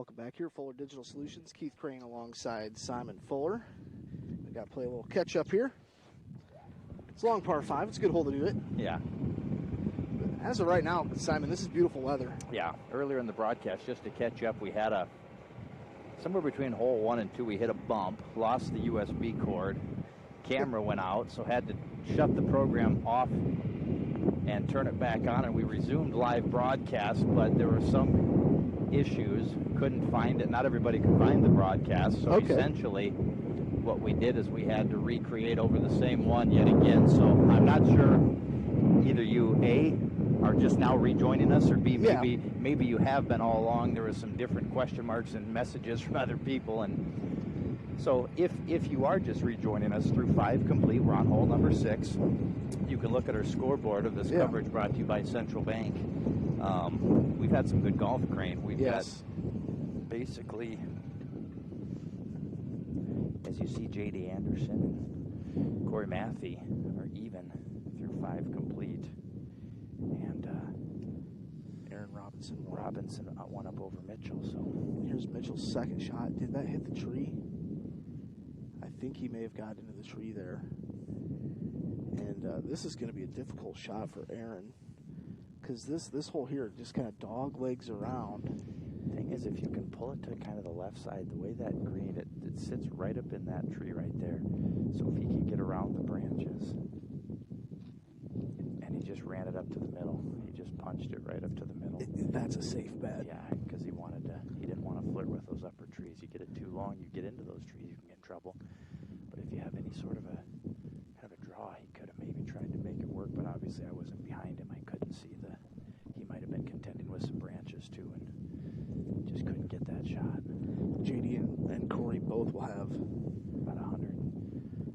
Welcome back here, Fuller Digital Solutions. Keith Crane alongside Simon Fuller. We got to play a little catch up here. It's a long par 5. It's a good hole to do it. Yeah. But as of right now, Simon, this is beautiful weather. Yeah. Earlier in the broadcast, just to catch up, we had somewhere between hole 1 and 2, we hit a bump, lost the USB cord, camera went out, so had to shut the program off and turn it back on, and we resumed live broadcast, but there were some issues, couldn't find it. Not everybody could find the broadcast, so essentially what we did is we had to recreate over the same one yet again. So I'm not sure either you, A, are just now rejoining us, or B, maybe you have been all along. There was some different question marks and messages from other people, and so if you are just rejoining us through 5 complete, we're on hole number 6. You can look at our scoreboard of this coverage brought to you by Central Bank. We've had some good golf, Crane. We've got basically, as you see, J.D. Anderson and Corey Matthey are even through 5 complete. And Aaron Robinson one up over Mitchell. So here's Mitchell's second shot. Did that hit the tree? I think he may have got into the tree there. And this is going to be a difficult shot for Aaron, because this hole here just kind of dog legs around. The thing is, if you can pull it to kind of the left side, the way that green, it sits right up in that tree right there. So if he can get around the branches, and he just ran it up to the middle. He just punched it right up to the middle. That's a safe bet. Yeah, because he didn't want to flirt with those upper trees. You get it too long, you get into those trees, you can get in trouble. But if you have any sort of a draw, he could have maybe tried to make it work, but obviously I wasn't behind him. I couldn't see he might have been contending with some branches too, and just couldn't get that shot. JD and Corey both will have about 100.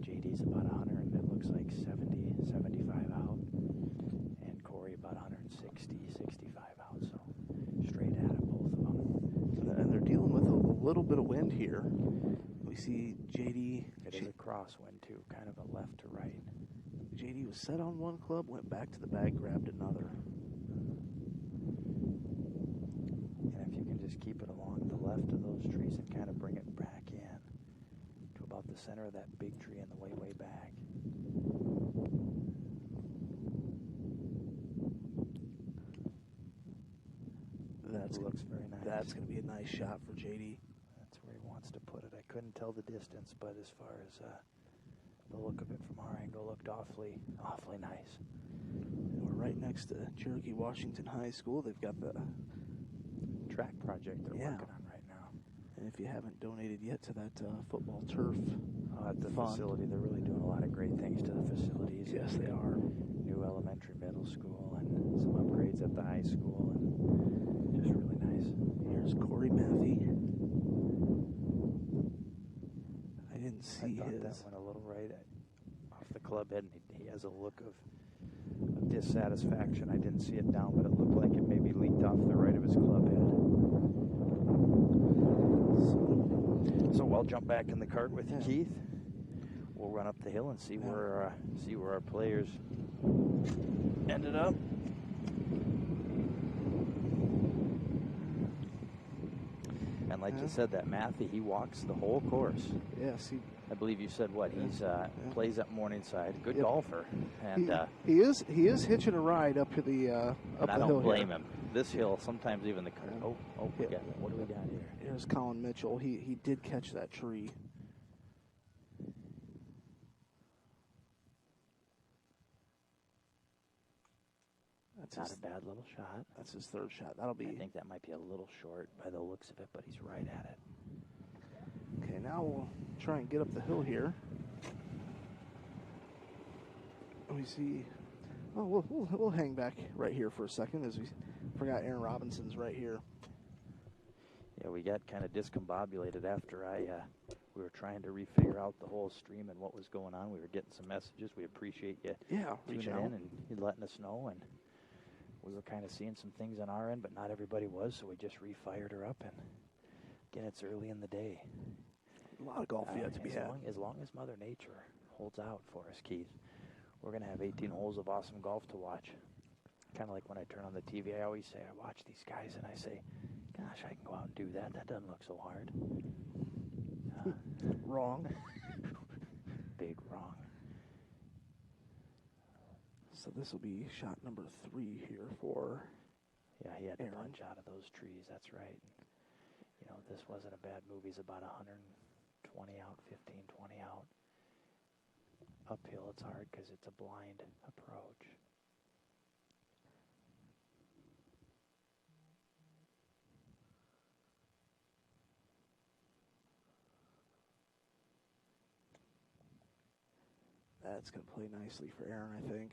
JD's about 100, and it looks like 70, 75 out, and Corey about 160, 65 out, so straight at it, both of them. And they're dealing with a little bit of wind here. We see JD. It is a crosswind too, kind of a left to right. JD was set on one club, went back to the bag, grabbed another. And if you can just keep it along the left of those trees and kind of bring it back in to about the center of that big tree and the way back. That looks very nice. That's going to be a nice shot for JD. That's where he wants to put it. I couldn't tell the distance, but as far as the look of it from our angle, looked awfully nice. And we're right next to Cherokee Washington High School. They've got the track project they're working on right now. And if you haven't donated yet to that football turf at the facility, they're really doing a lot of great things to the facilities. Yes, they are. New elementary, middle school, and some upgrades at the high school, and just really nice. Here's Corey Matthey. I didn't see I thought that went a little right off the club head, and he has a look of dissatisfaction. I didn't see it down, but it looked like it maybe leaked off the right of his club head. So I'll jump back in the cart with you, Keith. We'll run up the hill and see where our players ended up. And like you said, that Matthey, he walks the whole course. Yes, I believe you said what? He's plays at Morningside. Good golfer, and he is hitching a ride up to the up and the I hill. don't blame him. This hill, sometimes even the what do we got here? Here's Colin Mitchell. He did catch that tree. That's not a bad little shot. That's his third shot. That'll be. I think that might be a little short by the looks of it, but he's right at it. Okay, now we'll try and get up the hill here. We see. Oh, we'll hang back right here for a second, as we forgot Aaron Robinson's right here. Yeah, we got kind of discombobulated after we were trying to refigure out the whole stream and what was going on. We were getting some messages. We appreciate you tuning in and you letting us know. And we were kind of seeing some things on our end, but not everybody was, so we just refired her up. And again, it's early in the day. A lot of golf yet to be had. As long as Mother Nature holds out for us, Keith, we're going to have 18 holes of awesome golf to watch. Kind of like when I turn on the TV, I always say, I watch these guys, and I say, Gosh, I can go out and do that. That doesn't look so hard. Wrong. Big wrong. So this will be shot number 3 here for Yeah, he had to Aaron. punch out of those trees. That's right. You know, this wasn't a bad move. He's about 120 out, 15, 20 out. Uphill, it's hard because it's a blind approach. That's going to play nicely for Aaron, I think.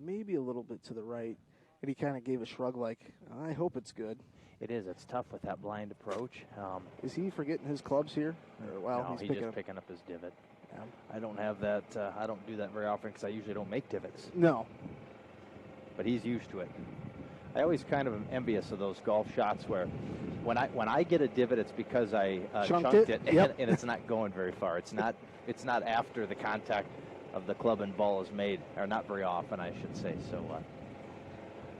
Maybe a little bit to the right. And he kind of gave a shrug like, I hope it's good. It is. It's tough with that blind approach. Is he forgetting his clubs here? Or, well, no, he's just picking up his divot. Yeah. I don't have that. I don't do that very often because I usually don't make divots. No. But he's used to it. I always kind of am envious of those golf shots where when I get a divot, it's because I chunked it yep. and it's not going very far. It's not after the contact of the club and ball is made, or not very often, I should say. So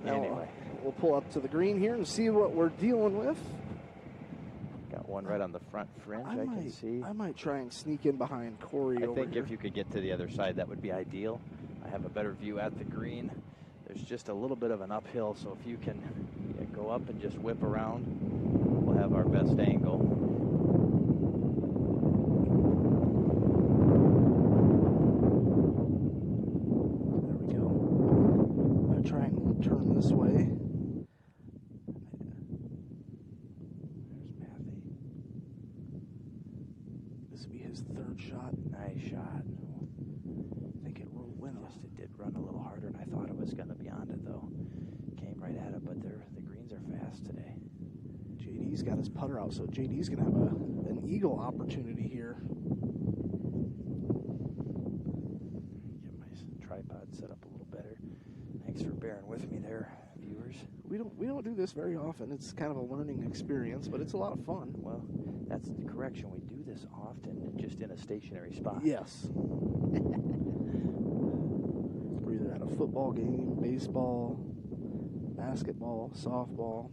anyway, we'll pull up to the green here and see what we're dealing with. Got one right on the front fringe. I can see. I might try and sneak in behind Corey. I think if you could get to the other side, that would be ideal. I have a better view at the green. There's just a little bit of an uphill, so if you can go up and just whip around, we'll have our best angle. There we go. I'm going to try and turn this way. There's Matthew. This will be his 3rd shot. Nice shot. I think it will win us. Yes, it did run a little harder than I thought it was going to be on it, though. Came right at it, but the greens are fast today. JD's got his putter out, so JD's going to have an eagle opportunity here. Get my tripod set up a little better. Thanks for bearing with me there, viewers. We don't do this very often. It's kind of a learning experience, but it's a lot of fun. Well, that's the correction. We do this often, just in a stationary spot. Yes. We're either at a football game, baseball, basketball, softball.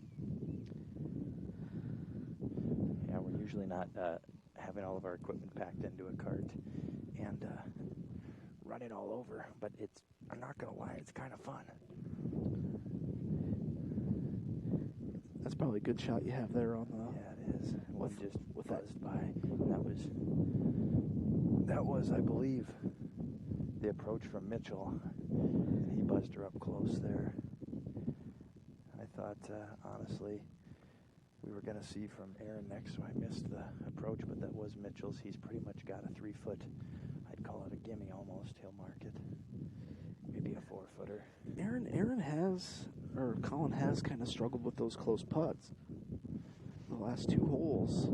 Yeah, we're usually not having all of our equipment packed into a cart and running all over, but I'm not going to lie, it's kind of fun. That's probably a good shot you have there on the... Yeah, it is. One just with buzzed by. That was, I believe, the approach from Mitchell. And he buzzed her up close there. I thought, honestly, we were going to see from Aaron next, so I missed the approach, but that was Mitchell's. He's pretty much got a 3-foot, I'd call it a gimme almost. He'll mark it. Maybe a 4-footer. Colin has kind of struggled with those close putts the last 2 holes.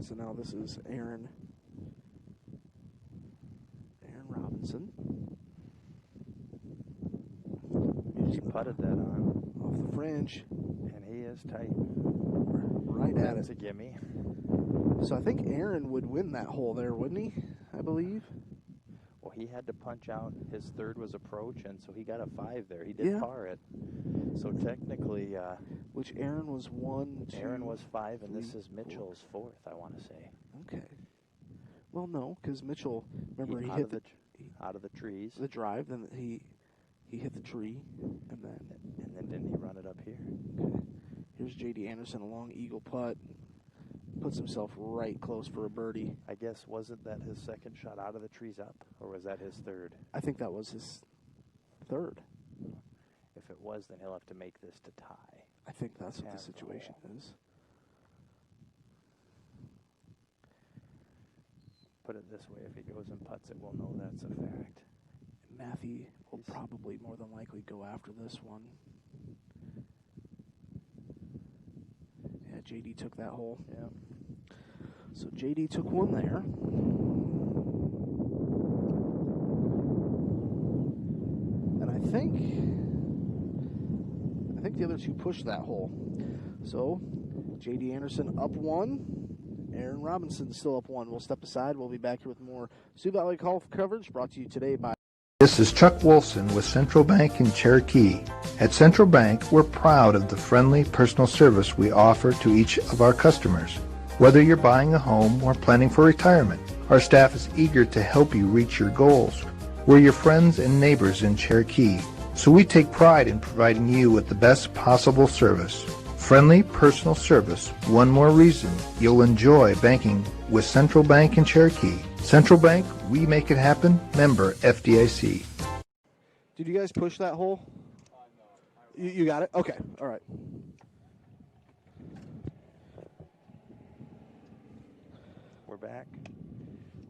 So now this is Aaron Robinson. He putted that on. Off the fringe. And he is tight. Right at That's it. a gimme. So I think Aaron would win that hole there, wouldn't he? I believe. Well, he had to punch out. His 3rd was approach, and so he got a 5 there. He did par it. So technically... which Aaron was 1, 2... Aaron was 5, and 3, this is Mitchell's 4th, I want to say. Okay. Well, no, because Mitchell, remember, he hit out of the trees. The drive, then he hit the tree, and then didn't he run it up here? Okay. Here's J.D. Anderson, a long eagle putt. Puts himself right close for a birdie. I guess, wasn't that his 2nd shot out of the trees up, or was that his 3rd? I think that was his 3rd. If it was, then he'll have to make this to tie. I think that's what the situation is. Put it this way, if he goes and putts it, we'll know that's a fact. Matthew will probably more than likely go after this one. Yeah, JD took that hole. Yeah. So JD took one there. And I think the other 2 pushed that hole. So JD Anderson up 1. Aaron Robinson still up 1. We'll step aside. We'll be back here with more Sioux Valley golf coverage brought to you today by This is Chuck Wolfson with Central Bank in Cherokee. At Central Bank, we're proud of the friendly personal service we offer to each of our customers. Whether you're buying a home or planning for retirement, our staff is eager to help you reach your goals. We're your friends and neighbors in Cherokee, so we take pride in providing you with the best possible service. Friendly personal service, one more reason you'll enjoy banking with Central Bank in Cherokee. Central Bank, we make it happen. Member FDIC. Did you guys push that hole? No. You got it? Okay, all right. We're back.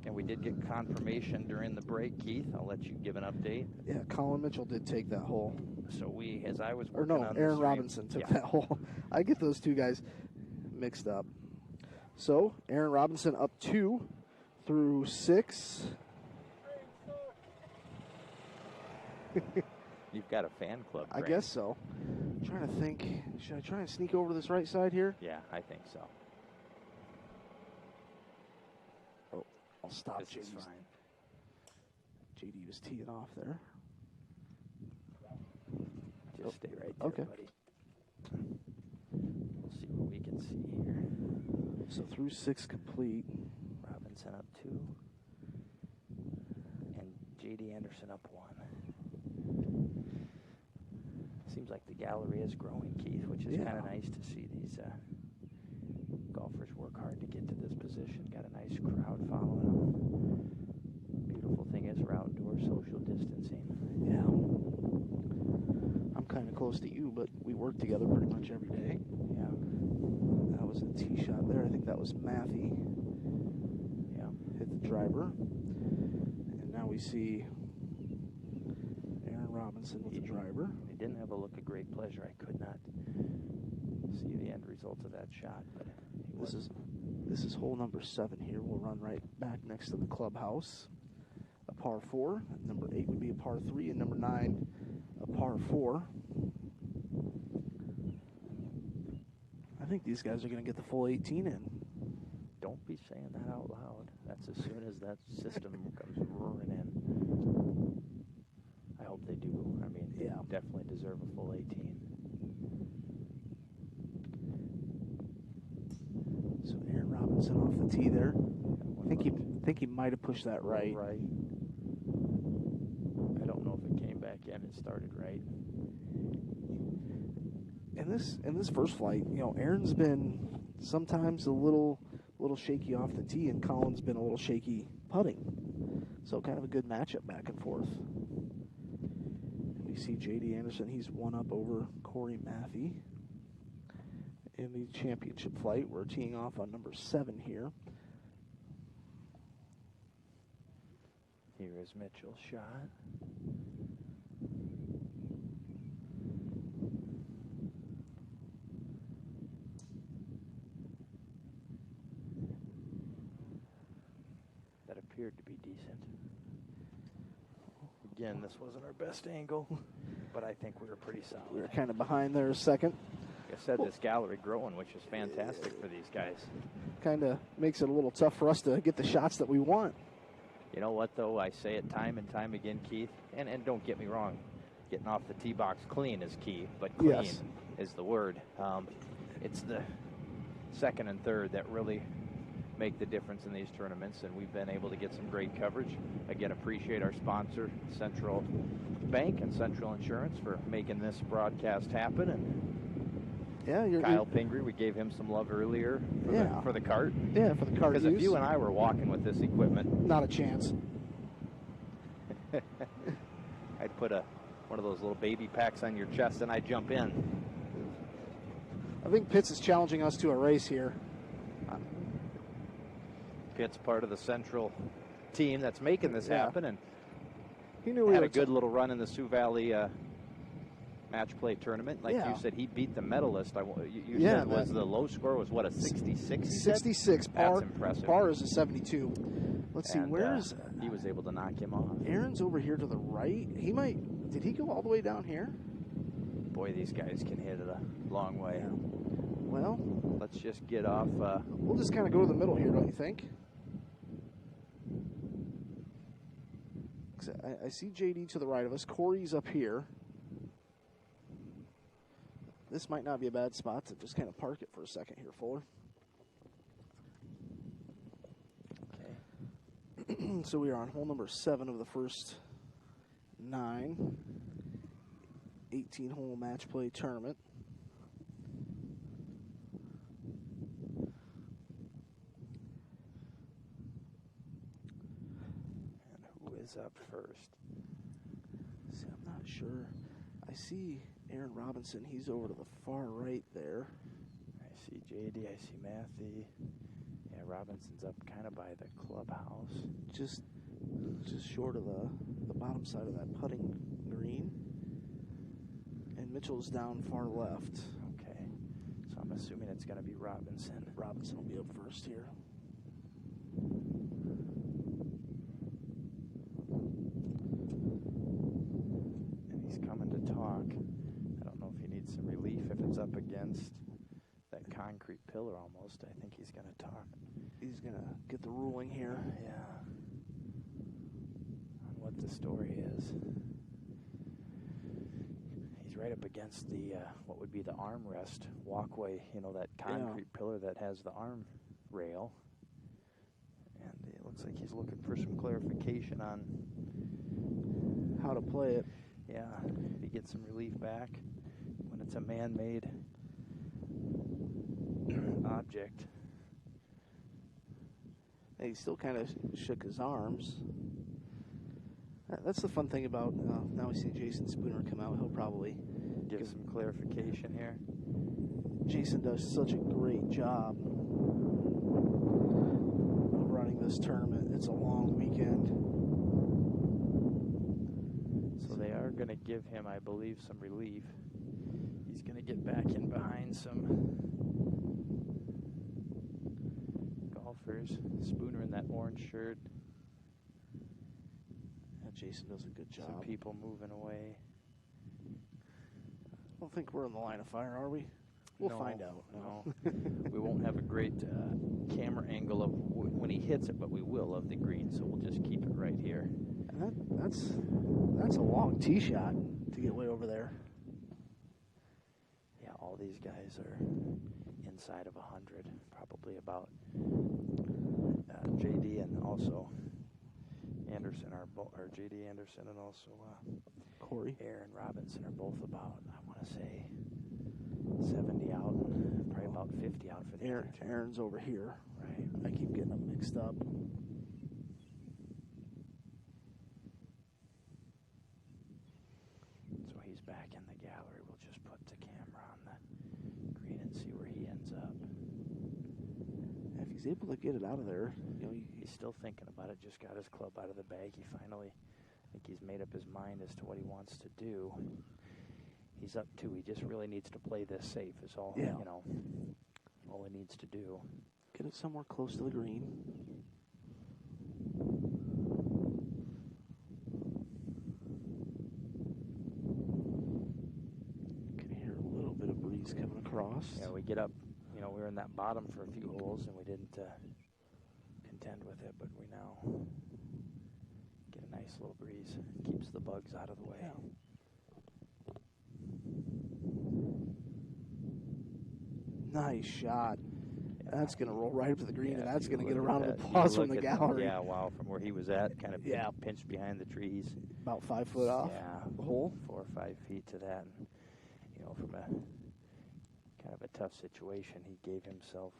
And we did get confirmation during the break, Keith. I'll let you give an update. Yeah, Colin Mitchell did take that hole. So as I was working on Aaron the stream, Robinson took that hole. I get those two guys mixed up. So, Aaron Robinson up 2 through 6. You've got a fan club. I guess so. I'm trying to think. Should I try and sneak over to this right side here? Yeah, I think so. Oh, I'll stop. This is fine. JD was teeing off there. Just stay right there, okay, buddy. We'll see what we can see here. So through 6 complete. Robinson up 2. And JD Anderson up 1. Seems like the gallery is growing, Keith, which is kind of nice to see. These golfers work hard to get to this position. Got a nice crowd following them. Beautiful thing is we're outdoor social distancing. Yeah. I'm kind of close to you, but we work together pretty much every day. Yeah. That was a tee shot there. I think that was Matthew. Yeah. Hit the driver. And now we see Aaron Robinson with the driver. He didn't have a look of great pleasure. I could not see the end result of that shot, but this is hole number 7 here. We'll run right back next to the clubhouse. A par 4. Number 8 would be a par 3, and number 9 a par 4. I think these guys are going to get the full 18 in. Don't be saying that out loud. That's as soon as that system comes roaring in. I hope they do. I mean, they definitely deserve a full 18. So Aaron Robinson off the tee there. I think he might have pushed that right. Right. I don't know if it came back in. It started right. In this first flight, Aaron's been sometimes a little shaky off the tee, and Colin's been a little shaky putting. So kind of a good matchup back and forth. And we see J.D. Anderson. He's one up over Corey Matthew in the championship flight. We're teeing off on number 7 here. Here is Mitchell's shot. That appeared to be decent. Again, this wasn't our best angle, but I think we were pretty solid. We were kind of behind there a second. Like I said, this gallery growing, which is fantastic for these guys. Kind of makes it a little tough for us to get the shots that we want. You know what, though? I say it time and time again, Keith, and don't get me wrong, getting off the tee box clean is key, but clean is the word. It's the second and third that really make the difference in these tournaments, and we've been able to get some great coverage. Again, appreciate our sponsor, Central Bank and Central Insurance, for making this broadcast happen. And Kyle Pingree, we gave him some love earlier for the cart. Yeah, for the cart. Because if you and I were walking with this equipment, not a chance. I'd put one of those little baby packs on your chest and I'd jump in. I think Pitts is challenging us to a race here. Pitt's part of the Central team that's making this happen, and he knew had a good little run in the Sioux Valley match play tournament. Like you said, he beat the medalist. You said the low score was what, a 66? 66. That's impressive. Par is a 72. Let's see, where is he was able to knock him off. Aaron's over here to the right. Did he go all the way down here? Boy, these guys can hit it a long way. Yeah. Well, let's just get off. We'll just kind of go to the middle here, don't you think? I see JD to the right of us. Corey's up here. This might not be a bad spot to just kind of park it for a second here, Fuller. Okay. So we are on hole number 7 of the first 9. 18-hole match play tournament. And who is up first? See, I'm not sure. I see Aaron Robinson. He's over to the far right there. I see JD. I see Matthew. Yeah, Robinson's up kind of by the clubhouse. Just short of the bottom side of that putting green. And Mitchell's down far left. Okay. So I'm assuming it's going to be Robinson. Robinson will be up first here. And he's coming to talk. I don't know if he needs some relief if it's up against that concrete pillar almost. I think he's going to talk. He's going to get the ruling here. Yeah. On what the story is. He's right up against the, what would be the armrest walkway, you know, that concrete pillar that has the arm rail. And it looks like he's looking for some clarification on how to play it. Yeah, if he gets some relief back when it's a man-made object. And he still kind of shook his arms. That's the fun thing about, now we see Jason Spooner come out. He'll probably give some clarification here. Jason does such a great job of running this tournament. It's a long weekend. So they are going to give him, I believe, some relief. He's going to get back in behind some golfers. Spooner in that orange shirt. Jason does a good job. Some people moving away. I don't think we're in the line of fire, are we? We'll find out. No. We won't have a great camera angle of when he hits it, but we will of the green, so we'll just keep it right here. And that's a long tee shot to get way over there. Yeah, all these guys are inside of 100, probably about JD and also Anderson or JD Anderson and also Corey. Aaron Robinson are both about, I want to say, 70 out, probably about 50 out for the Aaron's over here. Right. I keep getting them mixed up. So he's back in the gallery. We'll just put the camera on the green and see where he ends up. If he's able to get it out of there, you know, he's still thinking about it. Just got his club out of the bag. He finally, I think he's made up his mind as to what he wants to do. He's up 2. He just really needs to play this safe. Is all. Yeah. You know, all he needs to do. Get it somewhere close to the green. Can hear a little bit of breeze coming across. Yeah, we get up. You know, we were in that bottom for a few holes, and we didn't contend with it, but we now get a nice little breeze. Keeps the bugs out of the way. Yeah. Nice shot. That's going to roll right up to the green, and that's going to get a round of applause from the gallery. Yeah, wow, from where he was at, kind of pinched behind the trees. About 5 foot off the hole. 4 or 5 feet to that. And, you know, from a kind of a tough situation, he gave himself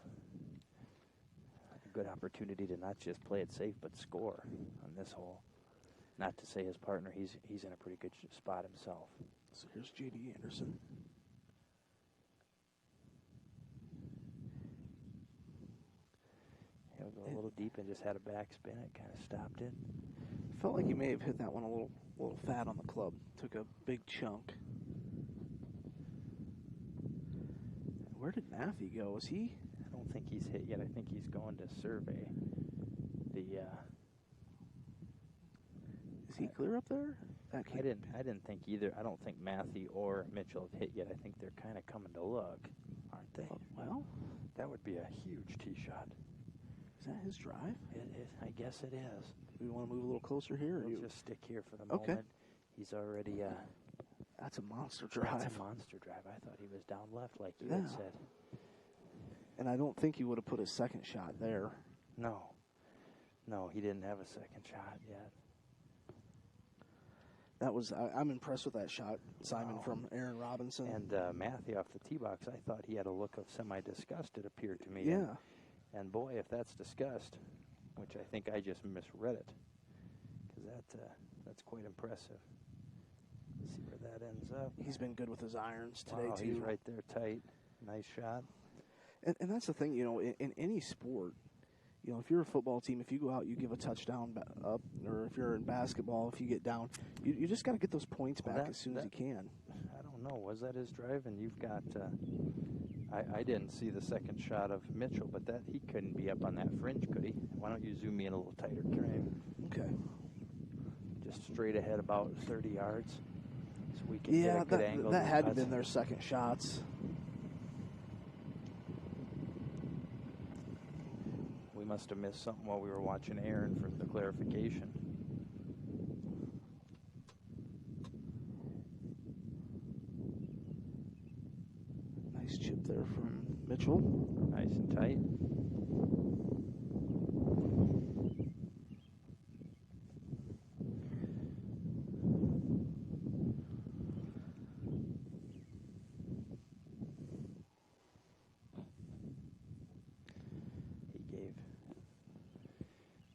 a good opportunity to not just play it safe, but score on this hole. Not to say his partner, he's in a pretty good spot himself. So here's J.D. Anderson. He'll go a little deep and just had a backspin. It kind of stopped it. Felt like he may have hit that one a little fat on the club. Took a big chunk. Where did Matthew go? Was he? I don't think he's hit yet. I think he's going to survey the. Is he clear up there? I didn't think either. I don't think Matthew or Mitchell have hit yet. I think they're kind of coming to look, aren't they? Well, that would be a huge tee shot. Is that his drive? It is. I guess it is. we want to move a little closer here? Or We'll you just stick here for the Okay. moment. He's already. That's a monster drive. That's a monster drive. I thought he was down left, like you Yeah. had said. And I don't think he would have put his second shot there. No, he didn't have a second shot yet. That was I'm impressed with that shot, Simon, Wow. from Aaron Robinson. And Matthew off the tee box, I thought he had a look of semi-disgust, it appeared to me. Yeah. And boy, if that's disgust, which I think I just misread it, because that's quite impressive. Let's see where that ends up. He's been good with his irons today, Wow, too. he's right there tight. Nice shot. And that's the thing, in any sport, if you're a football team, if you go out, you give a touchdown up, or if you're in basketball, if you get down, you just got to get those points back as soon as you can. I don't know. Was that his drive? And you've got, I didn't see the second shot of Mitchell, but that he couldn't be up on that fringe, could he? Why don't you zoom me in a little tighter, Crane? Okay. Just straight ahead about 30 yards, so we can get a good angle. That had to have been their second shots. We must have missed something while we were watching Aaron for the clarification. Nice chip there from Mitchell. Nice and tight.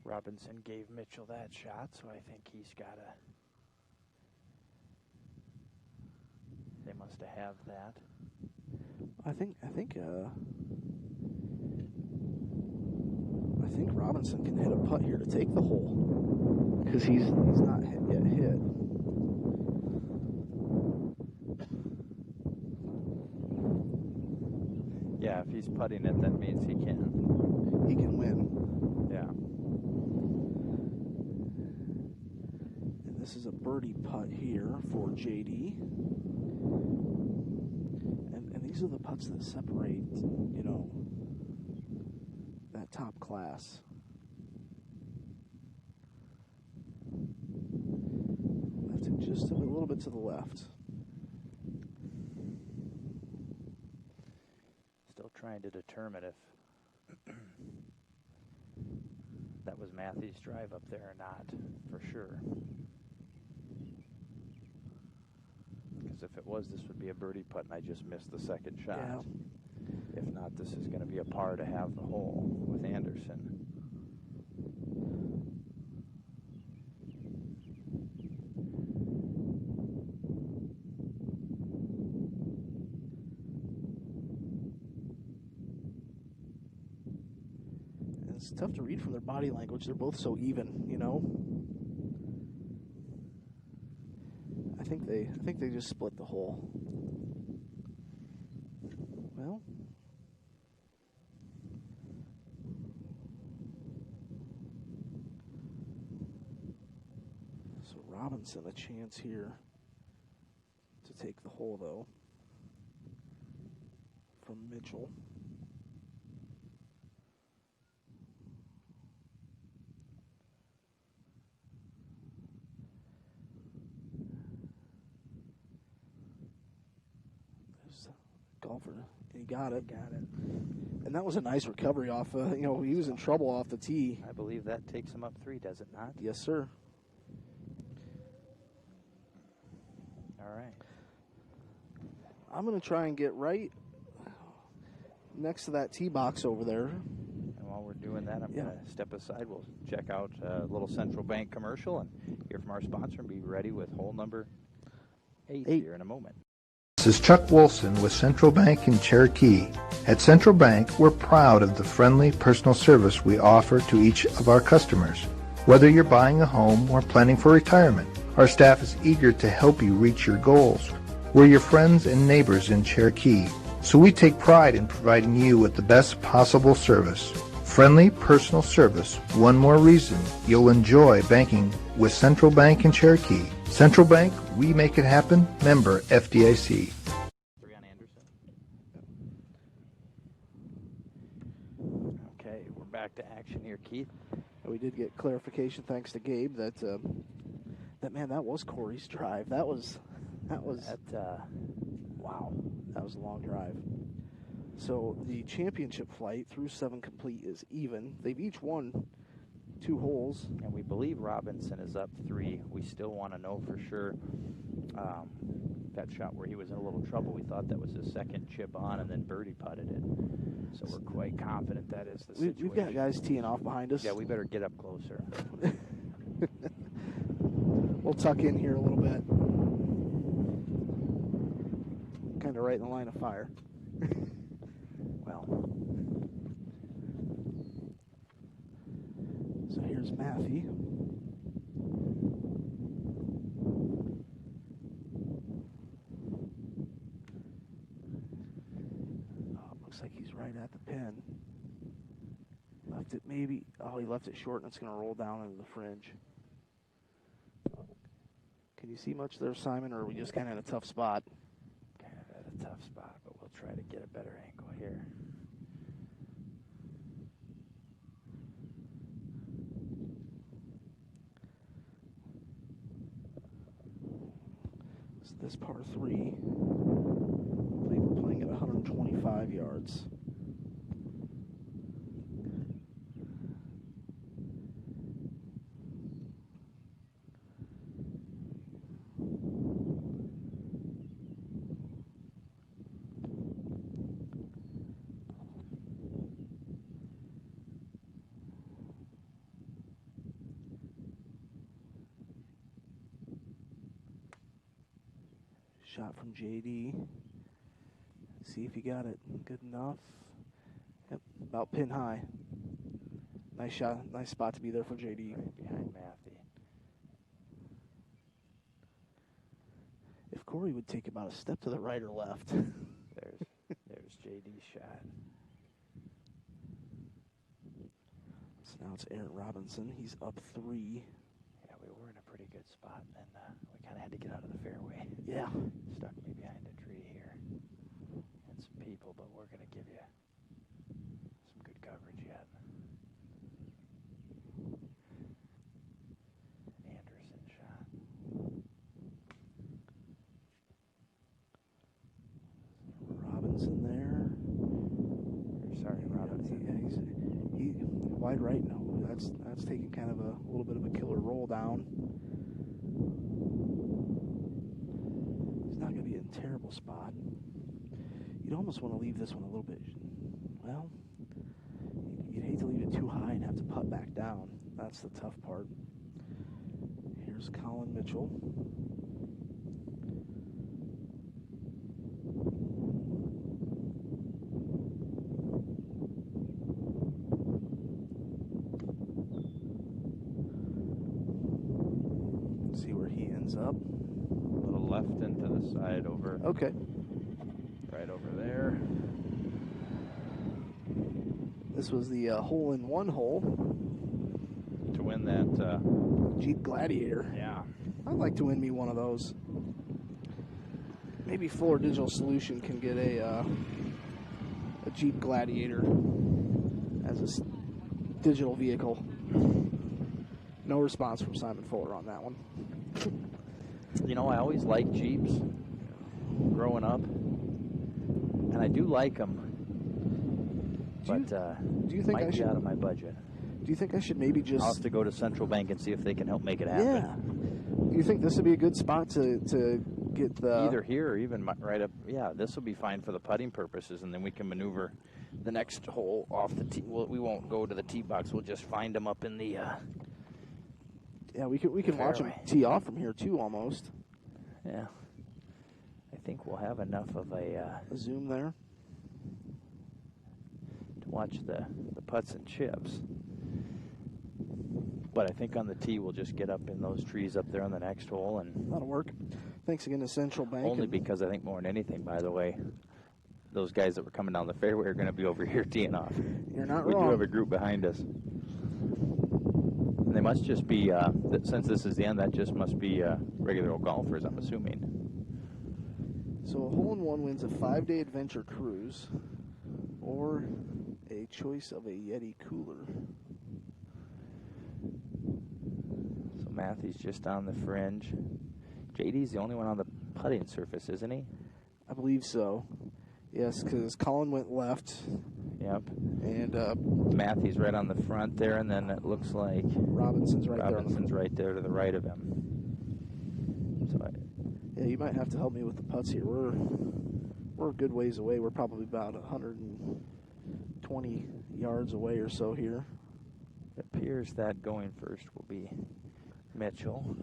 Robinson gave Mitchell that shot, so I think he's got to. They must have that. I think Robinson can hit a putt here to take the hole because he's not yet hit. Yeah, if he's putting it, that means he can. He can win. Yeah. And this is a birdie putt here for JD. And these are the putts that separate, that top class. Left it just a little bit to the left. Still trying to determine if that was Matthew's drive up there or not, for sure. Because if it was, this would be a birdie putt, and I just missed the second shot. Yeah. If not, this is going to be a par to have the hole with Anderson. It's tough to read from their body language. They're both so even, I think they just split the hole. Well, so Robinson a chance here to take the hole though from Mitchell. Golfer, he got it. And that was a nice recovery off. He was in trouble off the tee. I believe that takes him up 3, does it not? Yes, sir. All right. I'm going to try and get right next to that tee box over there. And while we're doing that, I'm going to step aside. We'll check out a little Central Bank commercial and hear from our sponsor and be ready with hole number 8 here in a moment. This is Chuck Wilson with Central Bank in Cherokee. At Central Bank, we're proud of the friendly personal service we offer to each of our customers. Whether you're buying a home or planning for retirement, our staff is eager to help you reach your goals. We're your friends and neighbors in Cherokee, so we take pride in providing you with the best possible service. Friendly personal service, one more reason you'll enjoy banking with Central Bank in Cherokee. Central Bank, we make it happen. Member FDIC. 3 on Anderson. Okay, we're back to action here, Keith. And we did get clarification thanks to Gabe that that was Corey's drive. That was wow. That was a long drive. So the championship flight through 7 complete is even. They've each won 2 holes. And we believe Robinson is up 3. We still want to know for sure. That shot where he was in a little trouble, we thought that was his second chip on, and then birdie putted it. So we're quite confident that is the situation. We've got guys teeing off behind us. Yeah, we better get up closer. We'll tuck in here a little bit. Kind of right in the line of fire. Well. So here's Matthew. Looks like he's right at the pin. Left it maybe. Oh, he left it short, and it's going to roll down into the fringe. Can you see much there, Simon, or are we just kind of in a tough spot? Kind of at a tough spot, but we'll try to get a better angle here. So this par 3, I believe we're playing at 125 yards. Shot from JD. See if he got it good enough. Yep, about pin high. Nice shot, nice spot to be there for JD. Right behind Matthew. If Corey would take about a step to the right or left. There's JD's shot. So now it's Aaron Robinson. He's up 3. Yeah, we were in a pretty good spot, and then we kind of had to get out of the fairway. Yeah. Stuck me behind a tree here. And some people, but we're going to give you some good coverage yet. Anderson shot. Robinson there. Sorry, Robinson. Yeah, he wide right. No, that's taking kind of a little bit of a killer roll down. He's not going to be in a terrible spot. You'd almost want to leave this one a little bit. Well, you'd hate to leave it too high and have to putt back down. That's the tough part. Here's Colin Mitchell. See where he ends up. A little left into the side over. Okay. Right over there. This was the hole-in-one hole. To win that. Jeep Gladiator. Yeah. I'd like to win me one of those. Maybe Fuller Digital Solution can get a Jeep Gladiator as a digital vehicle. No response from Simon Fuller on that one. You know, I always liked Jeeps growing up, and I do like them. But do you think might I be should out of my budget? Do you think I should maybe just? I'll have to go to Central Bank and see if they can help make it happen. Yeah. Do you think this would be a good spot to get the Either here or even right up. Yeah, this will be fine for the putting purposes, and then we can maneuver the next hole off the tee. Well, we won't go to the tee box. We'll just find them up in the. Yeah, we can watch them tee off from here too, almost. Yeah. I think we'll have enough of a zoom there to watch the putts and chips. But I think on the tee we'll just get up in those trees up there on the next hole, and that'll work. Thanks again to Central Bank. Only because I think more than anything, by the way, those guys that were coming down the fairway are going to be over here teeing off. You're not wrong. We do have a group behind us. And they must just be, since this is the end, that just must be regular old golfers, I'm assuming. So a hole-in-one wins a 5-day adventure cruise or a choice of a Yeti cooler. Matthew's just on the fringe. JD's the only one on the putting surface, isn't he? I believe so. Yes, because Colin went left. Yep. And Matthew's right on the front there, and then it looks like Robinson's right there to the right of him. So yeah, you might have to help me with the putts here. We're a good ways away. We're probably about 120 yards away or so here. It appears that going first will be Mitchell.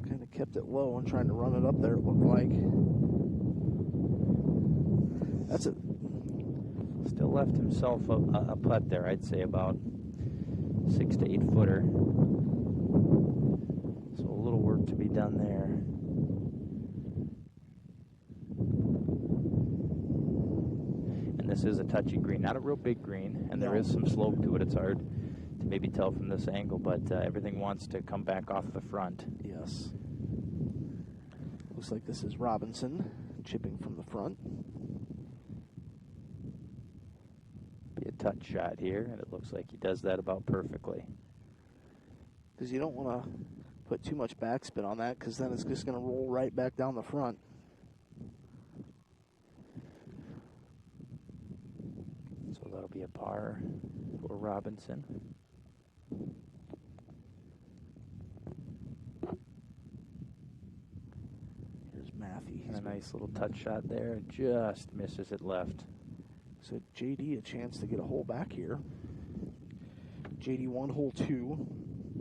Kind of kept it low and trying to run it up there, it looked like. That's it. Still left himself a putt there, I'd say about 6 to 8 footer. So a little work to be done there. And this is a touchy green, not a real big green, and there is some slope to it. It's hard to maybe tell from this angle, but everything wants to come back off the front. Yes. Looks like this is Robinson chipping from the front. Be a touch shot here, and it looks like he does that about perfectly. Because you don't want to put too much backspin on that, because then it's just going to roll right back down the front. So that'll be a par for Robinson. Here's Matthew. And a nice little touch shot there. Just misses it left. So JD a chance to get a hole back here. JD won hole 2.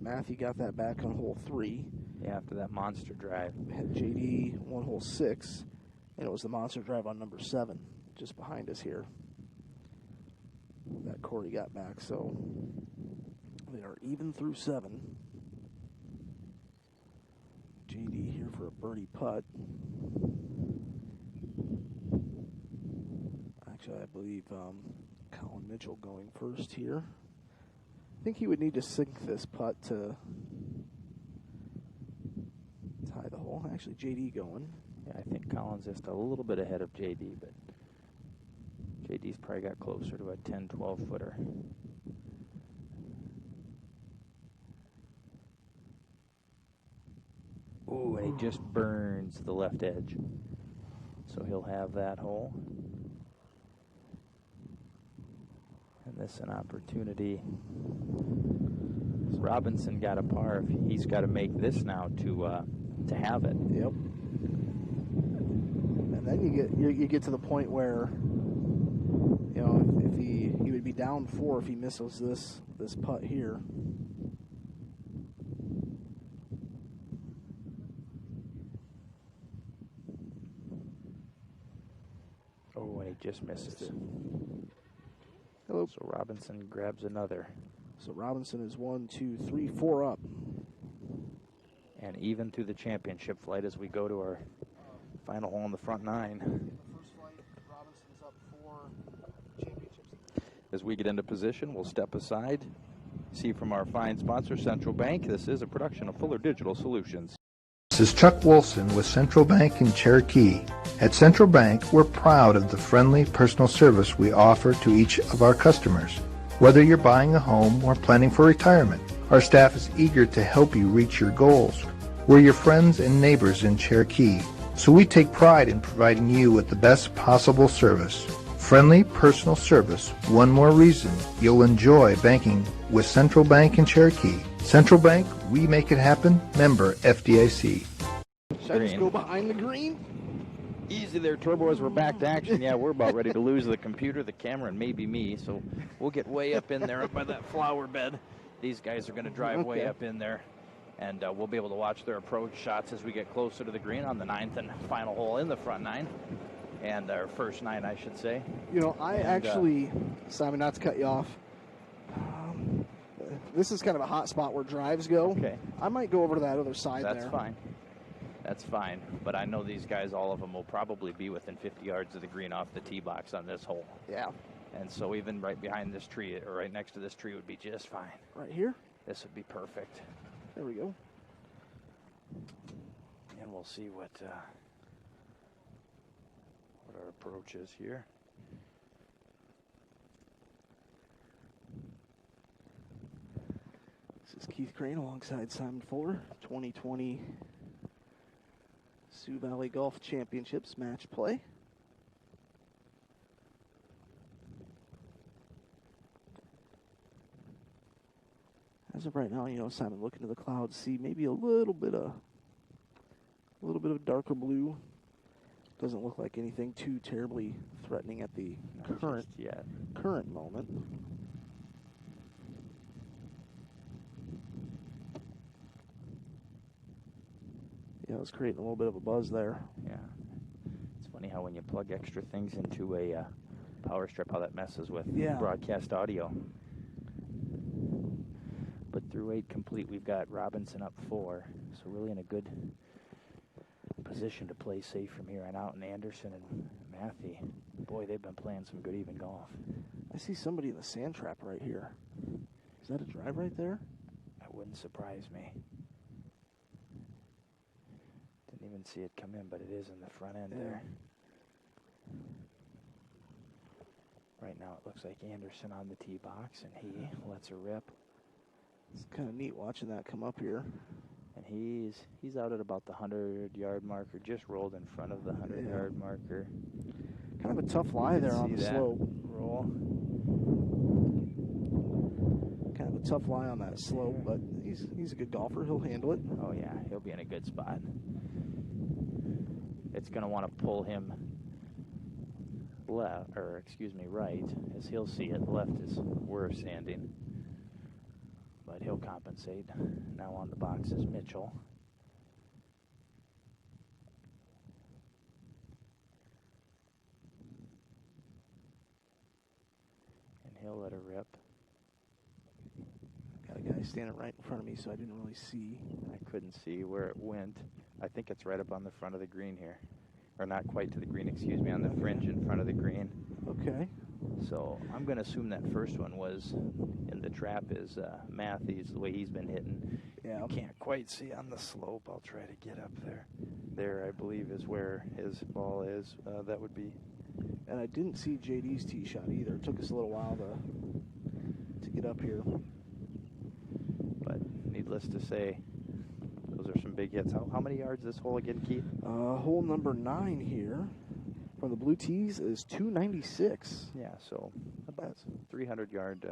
Matthew got that back on hole 3. Yeah, after that monster drive. Had JD won hole 6, and it was the monster drive on number 7, just behind us here. That Corey got back, so they are even through 7. JD here for a birdie putt. Actually, I believe Colin Mitchell going first here. I think he would need to sink this putt to tie the hole. Actually, JD going. Yeah, I think Colin's just a little bit ahead of JD, but JD's probably got closer to a 10, 12 footer. Ooh, and he just burns the left edge. So he'll have that hole. And this an opportunity. Robinson got a par. He's got to make this now to have it. Yep. And then you get to the point where, you know, if he would be down 4 if he misses this putt here. Oh, and he just misses. Hello. So Robinson grabs another. So Robinson is 1, 2, 3, 4 up. And even through the championship flight as we go to our final hole in the front 9. First flight, Robinson's up 4 championships. As we get into position, we'll step aside. See from our fine sponsor, Central Bank. This is a production of Fuller Digital Solutions. This is Chuck Wilson with Central Bank in Cherokee. At Central Bank, we're proud of the friendly personal service we offer to each of our customers. Whether you're buying a home or planning for retirement, our staff is eager to help you reach your goals. We're your friends and neighbors in Cherokee, so we take pride in providing you with the best possible service. Friendly personal service, one more reason you'll enjoy banking with Central Bank in Cherokee. Central Bank, we make it happen. Member FDIC. Should I just go behind the green? Easy there, Turbo, as we're back to action. Yeah, we're about ready to lose the computer, the camera, and maybe me. So we'll get way up in there, up by that flower bed. These guys are going to drive way up in there. And we'll be able to watch their approach shots as we get closer to the green on the 9th and final hole in the front 9. And our first 9, I should say. You know, actually, Simon, not to cut you off, this is kind of a hot spot where drives go. Okay. I might go over to that other side there. That's fine. That's fine. But I know these guys, all of them, will probably be within 50 yards of the green off the tee box on this hole. Yeah. And so even right behind this tree, or right next to this tree, would be just fine. Right here? This would be perfect. There we go. And we'll see what our approach is here. This is Keith Crane alongside Simon Fuller, 2020 Sioux Valley Golf Championships match play. As of right now, you know, Simon, looking to the clouds, see maybe a little bit of darker blue. Doesn't look like anything too terribly threatening at the current moment. Yeah, it was creating a little bit of a buzz there. Yeah. It's funny how when you plug extra things into a power strip, how that messes with broadcast audio. But through 8 complete, we've got Robinson up 4, so really in a good position to play safe from here on out. And Anderson and Matthew, boy, they've been playing some good even golf. I see somebody in the sand trap right here. Is that a drive right there? That wouldn't surprise me. Didn't even see it come in, but it is in the front end there. Right now it looks like Anderson on the tee box, and he lets her rip. It's kind of neat watching that come up here. And he's out at about the 100-yard marker, just rolled in front of the 100-yard marker. Kind of a tough lie there on the slope. Roll. Kind of a tough lie on that slope, but he's a good golfer. He'll handle it. Oh yeah, he'll be in a good spot. It's going to want to pull him right, as he'll see it. The left is worse sanding. But he'll compensate. Now on the box is Mitchell. And he'll let her rip. Got a guy standing right in front of me, so I didn't really see. I couldn't see where it went. I think it's right up on the front of the green here. Or not quite to the green, excuse me, on the fringe in front of the green. Okay. So I'm going to assume that first one was in the trap is Matthews, the way he's been hitting. Yeah. You can't quite see on the slope. I'll try to get up there. There, I believe, is where his ball is. That would be. And I didn't see JD's tee shot either. It took us a little while to get up here. But needless to say, those are some big hits. How many yards this hole again, Keith? Hole number 9 here from the blue tees is 296. Yeah, so about 300-yard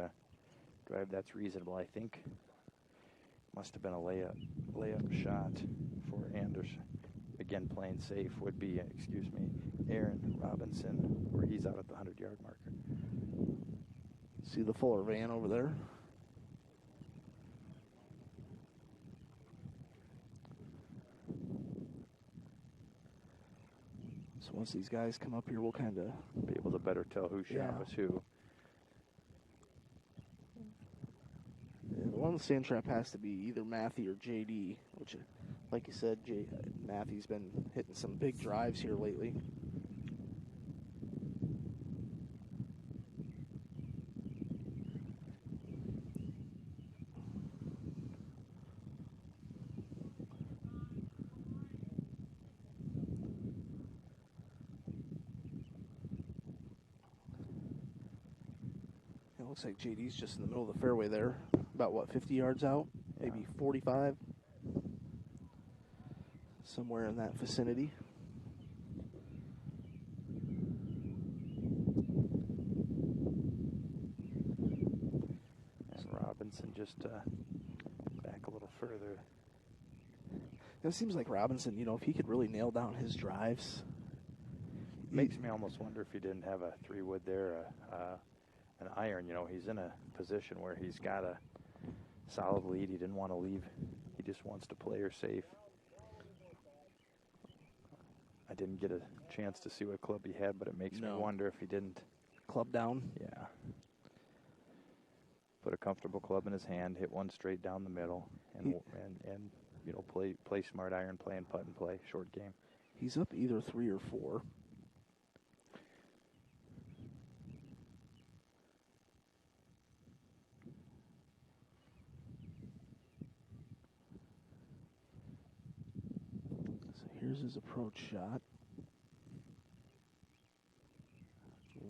drive. That's reasonable, I think. Must have been a layup shot for Anderson. Again, playing safe would be, Aaron Robinson, where he's out at the 100-yard marker. See the Fuller van over there? So once these guys come up here, we'll kind of be able to better tell who shot was who. Yeah, the one on the sand trap has to be either Matthew or JD, which, like you said, Matthew's been hitting some big drives here lately. Looks like JD's just in the middle of the fairway there. About, what, 50 yards out? Maybe 45? Somewhere in that vicinity. And Robinson just back a little further. It seems like Robinson, if he could really nail down his drives. Makes me almost wonder if he didn't have a 3-wood there, an iron. He's in a position where he's got a solid lead. He didn't want to leave. He just wants to play her safe. I didn't get a chance to see what club he had, but it makes me wonder if he didn't. Club down? Yeah. Put a comfortable club in his hand, hit one straight down the middle, and play smart iron play and putt and play, short game. He's up either 3 or 4. Here's his approach shot.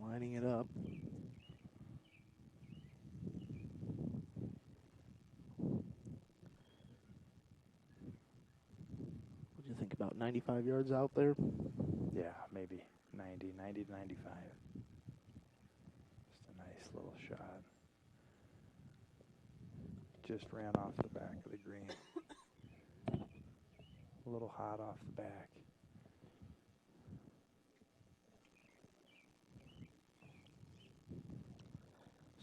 Lining it up. What do you think, about 95 yards out there? Yeah, maybe 90 to 95. Just a nice little shot. Just ran off the back of the green. A little hot off the back.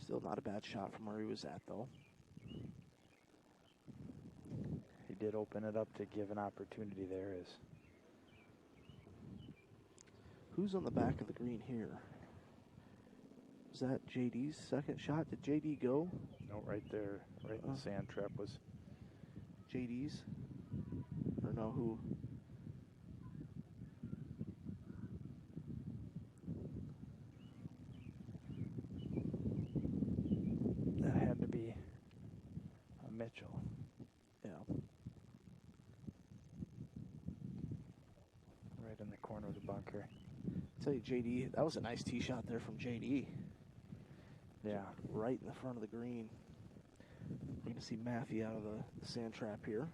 Still not a bad shot from where he was at, though. He did open it up to give an opportunity there. Who's on the back of the green here? Is that JD's second shot? Did JD go? No, right there, right in the sand trap was JD's? Or no, who? that had to be Mitchell. Yeah. Right in the corner of the bunker. I'll tell you, JD, that was a nice tee shot there from JD. Yeah. Right in the front of the green. We're going to see Matthew out of the sand trap here.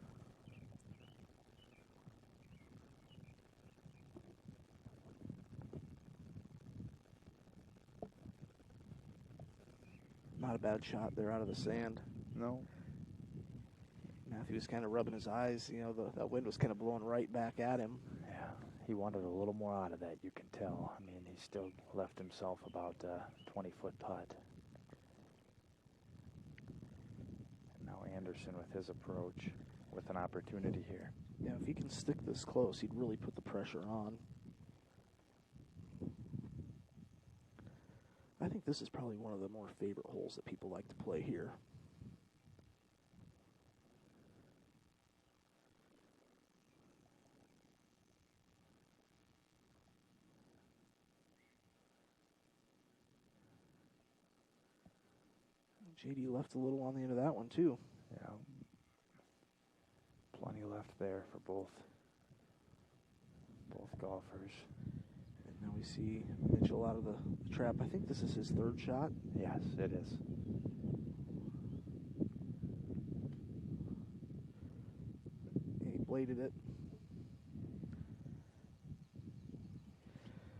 Not a bad shot there out of the sand. No. Matthew was kind of rubbing his eyes. You know, that wind was kind of blowing right back at him. Yeah. He wanted a little more out of that, you can tell. I mean, he still left himself about a 20-foot putt. And now Anderson with his approach with an opportunity here. Yeah, if he can stick this close, he'd really put the pressure on. I think this is probably one of the more favorite holes that people like to play here. JD left a little on the end of that one, too. Yeah. Plenty left there for both golfers. And now we see Mitchell out of the trap. I think this is his third shot. Yes, it is. And he bladed it.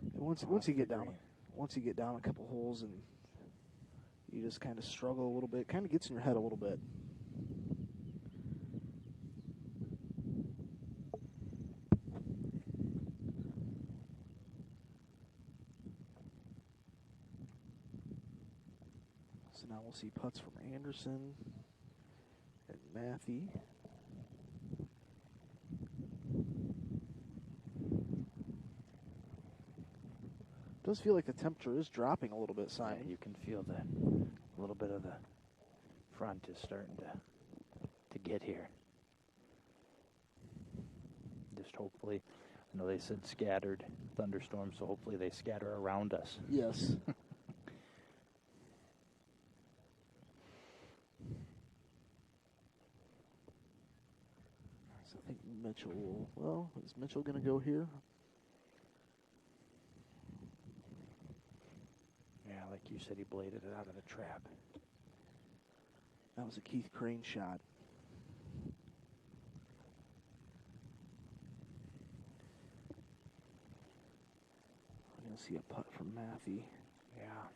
And once you get down a couple holes and you just kind of struggle a little bit, kind of gets in your head a little bit. So now we'll see putts from Anderson and Matthew. Does feel like the temperature is dropping a little bit, Simon. Yeah, you can feel the little bit of the front is starting to get here. Just hopefully, I know they said scattered thunderstorms, so hopefully they scatter around us. Yes. So I think Mitchell will, well, is Mitchell going to go here? Yeah, like you said, he bladed it out of the trap. That was a Keith Crane shot. We're going to see a putt from Matthew. Yeah.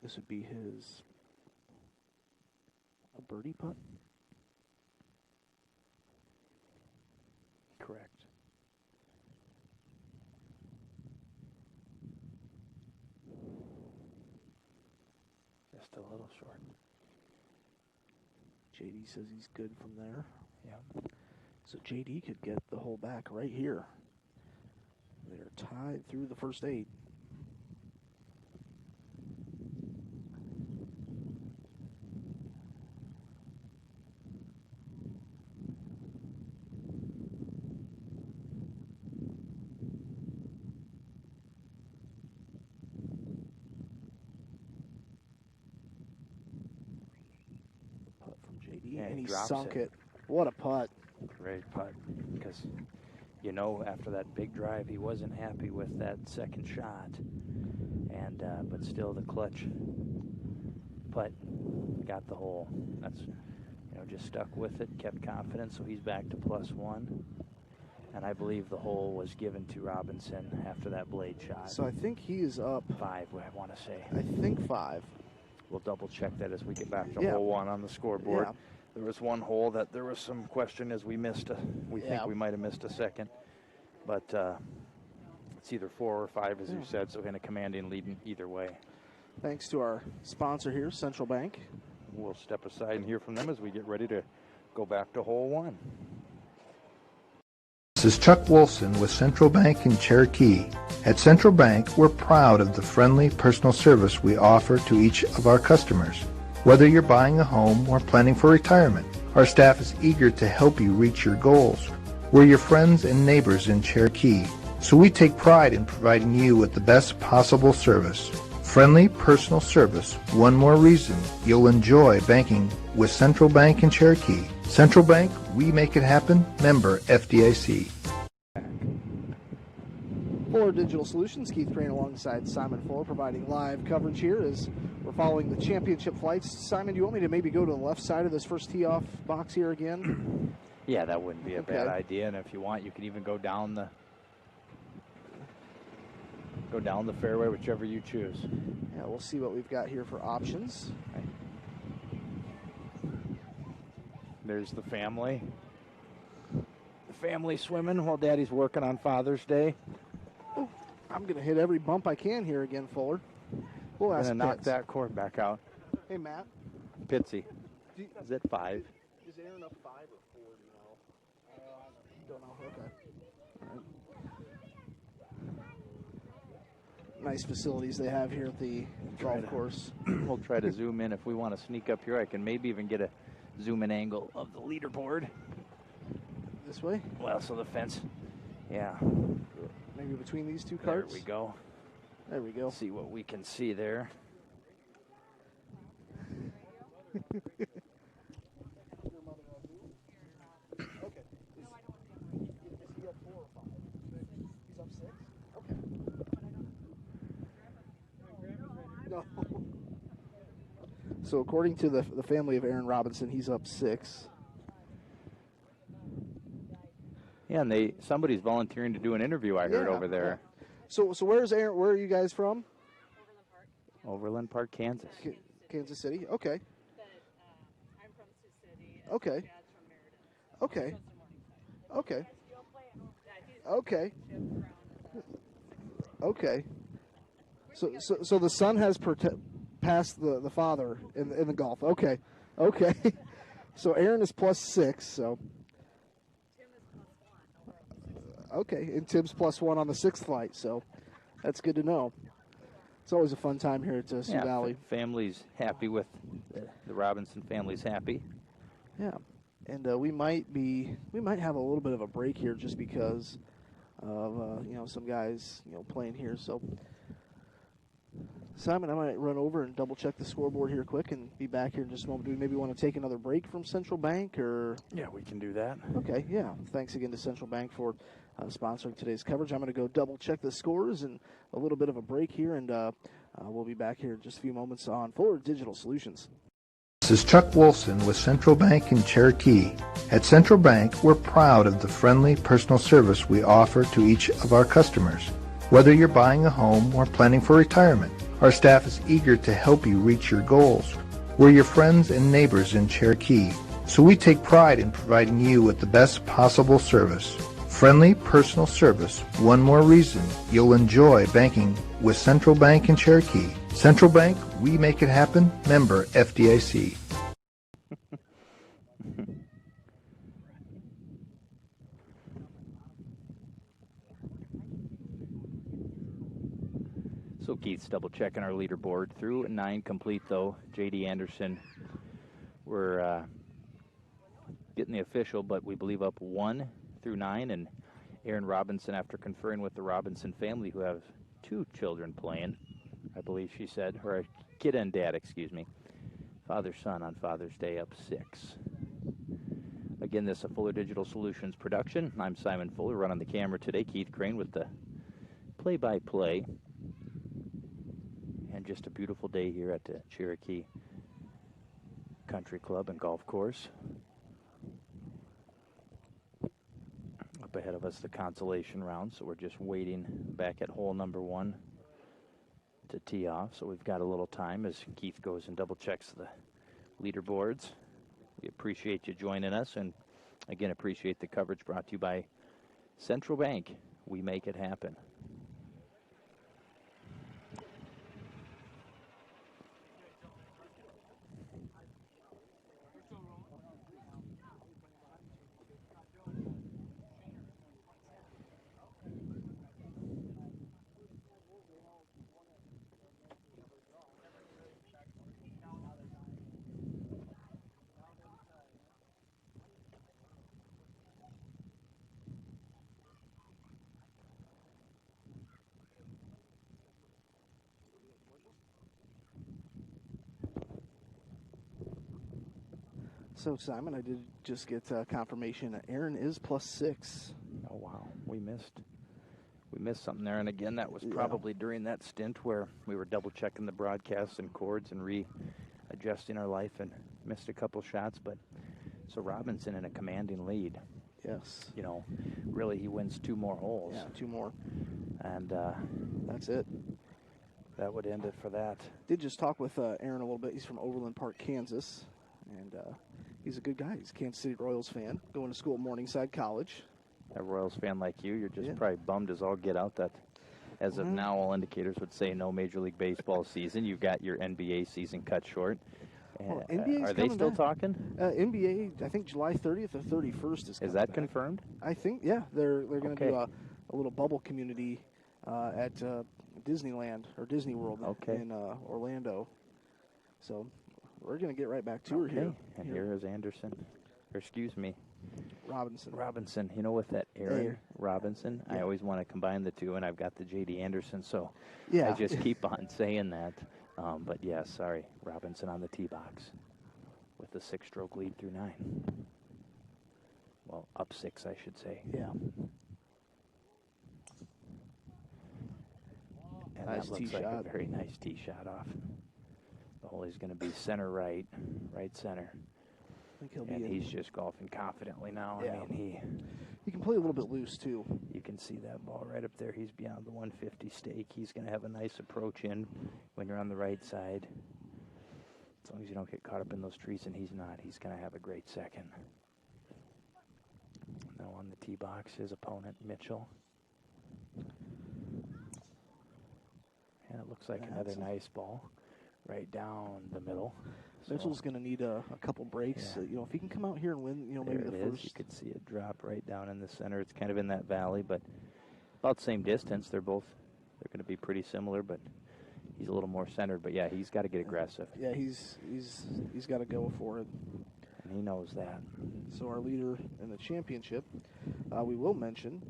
This would be a birdie putt? Correct. Just a little short. JD says he's good from there. Yeah. So JD could get the hole back right here. They're tied through the first 8. Putt from JD, Yeah, and he drops sunk it. it. What a putt. Great putt, because you know, after that big drive, he wasn't happy with that second shot, and but still the clutch putt got the hole. That's, you know, just stuck with it, kept confident, so he's back to +1. And I believe the hole was given to Robinson after that blade shot. So I think he is up 5, I want to say. I think 5. We'll double check that as we get back to Yeah. hole 1 on the scoreboard. Yeah. There was one hole that there was some question as we missed. We think we might have missed a second. But it's either 4 or 5, as you said, so in a commanding lead either way. Thanks to our sponsor here, Central Bank. We'll step aside and hear from them as we get ready to go back to hole 1. This is Chuck Wilson with Central Bank in Cherokee. At Central Bank, we're proud of the friendly personal service we offer to each of our customers. Whether you're buying a home or planning for retirement, our staff is eager to help you reach your goals. We're your friends and neighbors in Cherokee, so we take pride in providing you with the best possible service. Friendly personal service, one more reason you'll enjoy banking with Central Bank in Cherokee. Central Bank, we make it happen. Member FDIC. Fuller Digital Solutions, Keith Crane alongside Simon Fuller, providing live coverage here as we're following the championship flights. Simon, do you want me to maybe go to the left side of this first tee-off box here again? Yeah, that wouldn't be a bad idea. And if you want, you can even go down the fairway, whichever you choose. Yeah, we'll see what we've got here for options. Okay. There's the family. The family swimming while Daddy's working on Father's Day. Oh, I'm going to hit every bump I can here again, Fuller. We'll ask Gonna knock Pitts. that cord back out. Hey, Matt. Pitsy. Is it 5? Is Aaron up 5 or 4, do you know? Don't know. Okay. All right. Nice facilities they have here at the golf course. We'll try to zoom in. If we want to sneak up here, I can maybe even get a zoom in angle of the leaderboard. This way? Well, so the fence. Yeah. Maybe between these two carts? There we go. There we go. See what we can see there. Okay. Is he up 4 or 5? He's up 6? Okay. No. So according to the family of Aaron Robinson, he's up 6. Yeah, and somebody's volunteering to do an interview, I heard, over there. Yeah. So where's Aaron? Where are you guys from? Overland Park, Kansas. Kansas City. Okay. I'm from Sioux City. Okay. Dad's from Meriden. Okay. Okay. Okay. So the son has passed the father in the golf. Okay. Okay. So Aaron is +6. So. Okay, and Tim's +1 on the 6th flight, so that's good to know. It's always a fun time here at Sioux Valley. Family's happy with the Robinson family's happy. Yeah, and we might have a little bit of a break here just because of some guys playing here. So Simon, I might run over and double check the scoreboard here quick and be back here in just a moment. Do we maybe want to take another break from Central Bank or? Yeah, we can do that. Okay, yeah. Thanks again to Central Bank for sponsoring today's coverage. I'm going to go double check the scores and a little bit of a break here, and we'll be back here in just a few moments on Fuller Digital Solutions. This is Chuck Wilson with Central Bank in Cherokee. At Central Bank, we're proud of the friendly personal service we offer to each of our customers. Whether you're buying a home or planning for retirement, our staff is eager to help you reach your goals. We're your friends and neighbors in Cherokee, so we take pride in providing you with the best possible service. Friendly personal service, one more reason you'll enjoy banking with Central Bank in Cherokee. Central Bank, we make it happen. Member FDIC. So Keith's double checking our leaderboard. Through 9 complete, though. J.D. Anderson, we're getting the official, but we believe up 1 through 9. And Aaron Robinson, after conferring with the Robinson family, who have 2 children playing, I believe she said, or a kid and dad, excuse me. Father-son on Father's Day up 6. Again, this is a Fuller Digital Solutions production. I'm Simon Fuller, running the camera today. Keith Crane with the play-by-play. And just a beautiful day here at the Cherokee Country Club and Golf Course. Up ahead of us, the consolation round, so we're just waiting back at hole number 1 to tee off. So we've got a little time as Keith goes and double-checks the leaderboards. We appreciate you joining us, and again, appreciate the coverage brought to you by Central Bank. We make it happen. So, Simon, I did just get confirmation that Aaron is +6. Oh, wow. We missed something there. And again, that was probably during that stint where we were double-checking the broadcasts and chords and readjusting our life and missed a couple shots. But so Robinson in a commanding lead. Yes. You know, really he wins 2 more holes. Yeah, 2 more. And that's it. That would end it for that. Did just talk with Aaron a little bit. He's from Overland Park, Kansas. And he's a good guy. He's a Kansas City Royals fan, going to school at Morningside College. A Royals fan like you, you're just probably bummed as all get out that, as of now, all indicators would say no Major League Baseball season. You've got your NBA season cut short. Well, NBA's are they still back. talking? NBA, I think July 30th or 31st is coming Is that back. confirmed? I think, yeah. They're going to do a little bubble community at Disneyland or Disney World in Orlando. So we're going to get right back to her here. And here is Anderson. Or excuse me. Robinson. You know, with that Aaron Robinson, I always want to combine the two, and I've got the J.D. Anderson, so I just keep on saying that. But, yeah, sorry, Robinson on the tee box with the 6-stroke lead through 9. Well, up 6, I should say. Yeah. And nice that looks tee like shot. a very nice tee shot off. The hole is going to be center right center. I think he'll And be he's just golfing confidently now. Yeah. I mean, he can play a little bit loose, too. you can see that ball right up there. He's beyond the 150 stake. He's going to have a nice approach in when you're on the right side. As long as you don't get caught up in those trees, and he's not, he's going to have a great second. Now on the tee box, his opponent, Mitchell. And it looks like another nice ball right down the middle. Mitchell's going to need a couple breaks. Yeah. If he can come out here and win, maybe the first. You could see it drop right down in the center. It's kind of in that valley, but about the same distance. They're going to be pretty similar, but he's a little more centered. But yeah, he's got to get aggressive. Yeah, he's got to go for it. And he knows that. So our leader in the championship, we will mention,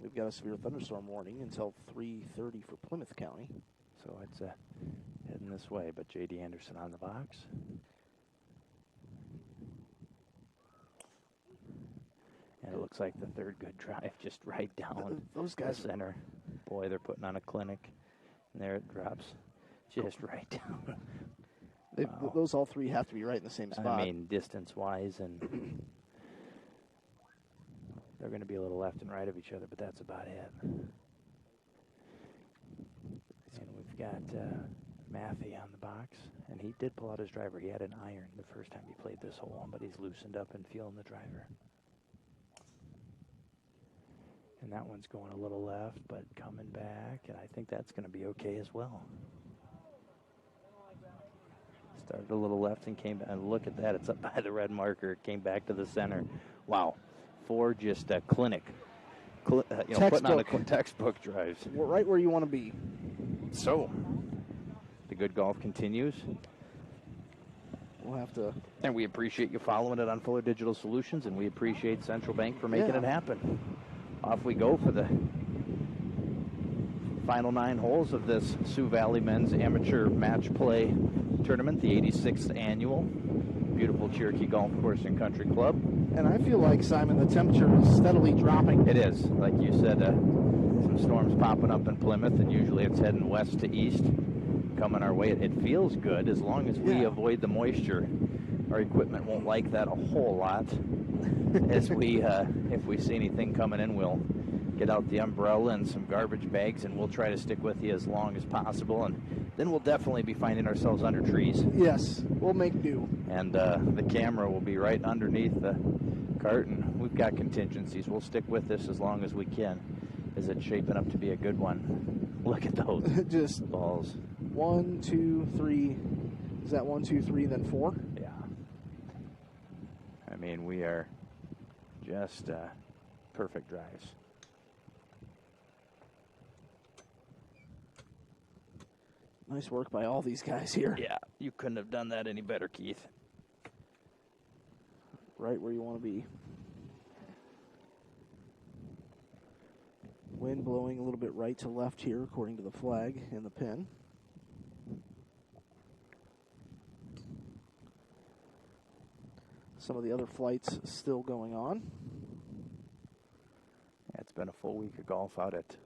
we've got a severe thunderstorm warning until 3:30 for Plymouth County. So it's heading this way, but J.D. Anderson on the box. And it looks like the third good drive just right down those guys the center. Boy, they're putting on a clinic. And there it drops just right down. Wow. Those all three have to be right in the same spot. I mean, distance-wise, and they're going to be a little left and right of each other, but that's about it. And we've got Matthew on the box, and he did pull out his driver. He had an iron the first time he played this hole, but he's loosened up and feeling the driver. And that one's going a little left, but coming back, and I think that's going to be okay as well. Started a little left and came back. And look at that. It's up by the red marker. It came back to the center. Wow. 4 just a clinic. Putting on a textbook drives. We're right where you want to be. So, the good golf continues. We'll have to. And we appreciate you following it on Fuller Digital Solutions, and we appreciate Central Bank for making it happen. Off we go for the final 9 holes of this Sioux Valley Men's Amateur Match Play Tournament, the 86th annual. beautiful Cherokee Golf Course and Country Club. And I feel like, Simon, the temperature is steadily dropping. It is. Like you said, some storms popping up in Plymouth, and usually it's heading west to east, coming our way. It feels good as long as we avoid the moisture. Our equipment won't like that a whole lot. As we, if we see anything coming in, we'll get out the umbrella and some garbage bags, and we'll try to stick with you as long as possible. And then we'll definitely be finding ourselves under trees. Yes, we'll make do. And the camera will be right underneath the cart, and we've got contingencies. We'll stick with this as long as we can. Is it shaping up to be a good one? Look at those just balls. 1, 2, 3. Is that 1, 2, 3, then 4? Yeah. I mean, we are just perfect drives. Nice work by all these guys here. Yeah, you couldn't have done that any better, Keith. Right where you want to be. Wind blowing a little bit right to left here, according to the flag and the pin. Some of the other flights still going on. Yeah, it's been a full week of golf out at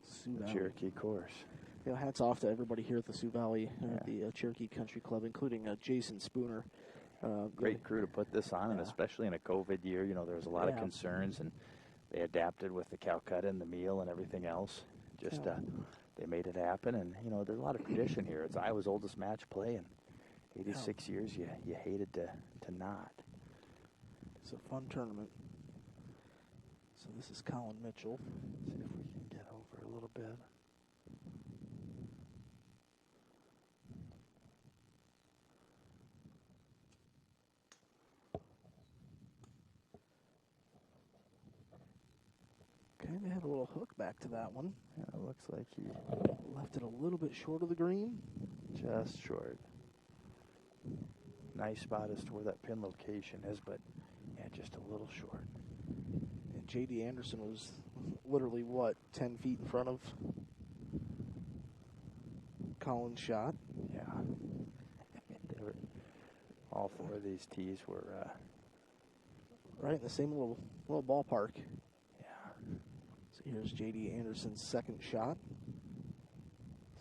Sioux the Valley. Cherokee course. You know, hats off to everybody here at the Sioux Valley, the Cherokee Country Club, including Jason Spooner. Great crew to put this on, and especially in a COVID year, you know, there was a lot of concerns, and they adapted with the Calcutta and the meal and everything else. Just they made it happen, and you know, there's a lot of tradition here. It's Iowa's oldest match play, and 86 years. You hated to not. It's a fun tournament. So this is Colin Mitchell. See if we can get over a little bit. Okay, they had a little hook back to that one. Yeah, it looks like he Left it a little bit short of the green. just short. Nice spot as to where that pin location is, but yeah, just a little short. And J.D. Anderson was literally, 10 feet in front of Colin's shot? Yeah. They were, all four of these tees were right in the same little ballpark. yeah. So here's J.D. Anderson's second shot.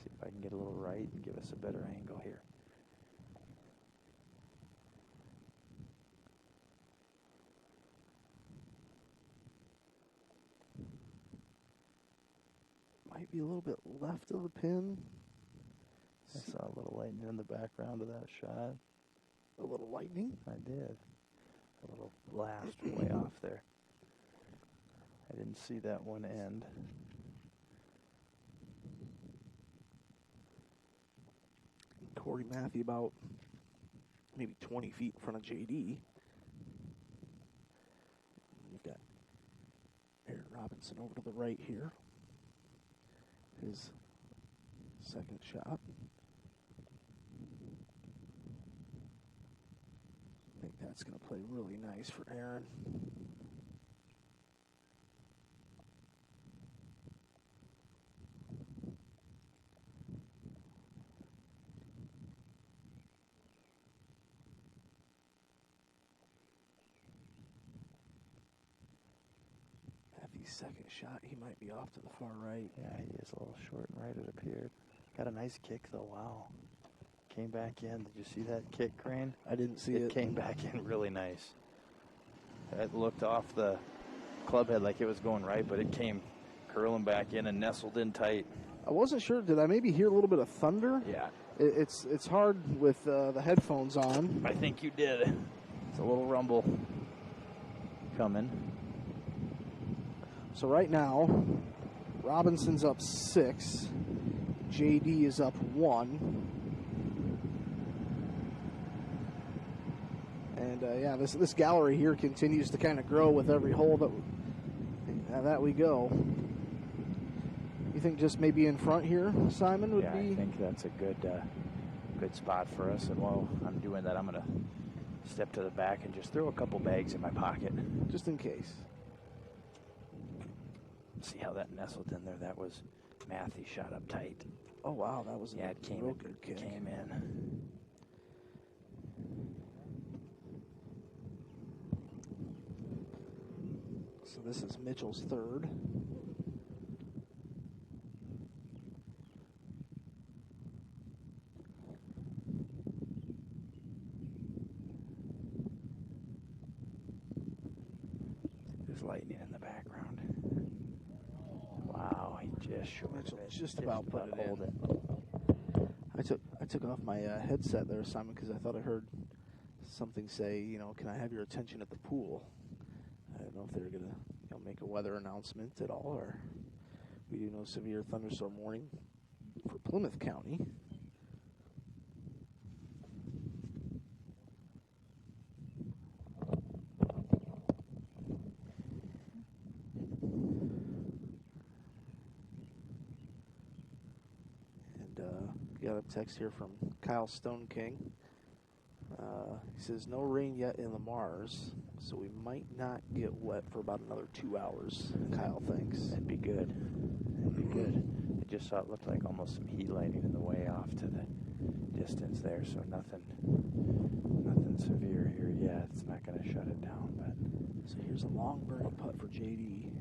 See if I can get a little right and give us a better angle here. Might be a little bit left of the pin. I saw a little lightning in the background of that shot. A little lightning. I did. A little blast way off there. I didn't see that one end. Corey Matthew about maybe 20 feet in front of JD. You've got Aaron Robinson over to the right here. His second shot. I think that's going to play really nice for Aaron. Matthew's second shot, he might be off to the far right. Yeah, he is a little short and right, it appeared. Got a nice kick, though. Wow. Came back in. Did you see that kick, Crane? I didn't see it. It came back in really nice. It looked off the club head like it was going right, but it came curling back in and nestled in tight. I wasn't sure. Did I maybe hear a little bit of thunder? Yeah. It's hard with the headphones on. I think you did. It's a little rumble coming. So right now, Robinson's up 6. JD is up 1. And yeah, this gallery here continues to kind of grow with every hole that we go. You think just maybe in front here, Simon, would be? I think that's a good spot for us. And while I'm doing that, I'm going to step to the back and just throw a couple bags in my pocket. Just in case. See how that nestled in there? That was Matthew shot up tight. Oh, wow, that was it came real good kick. Came in. So this is Mitchell's third. There's lightning in the background. Wow, he just shorted Mitchell it. just about put it hold in. it. I took off my headset there, Simon, because I thought I heard something say, you know, can I have your attention at the pool? I don't know if they're going to make a weather announcement at all, or we do know severe thunderstorm warning for Plymouth County. Got a text here from Kyle Stone King. He says, no rain yet in the Mars, so we might not get wet for about another 2 hours, Kyle thinks. That'd be good. That'd be good. I just saw it looked like almost some heat lighting in the way off to the distance there, so nothing severe here yet. It's not going to shut it down, but So here's a long birdie putt for JD.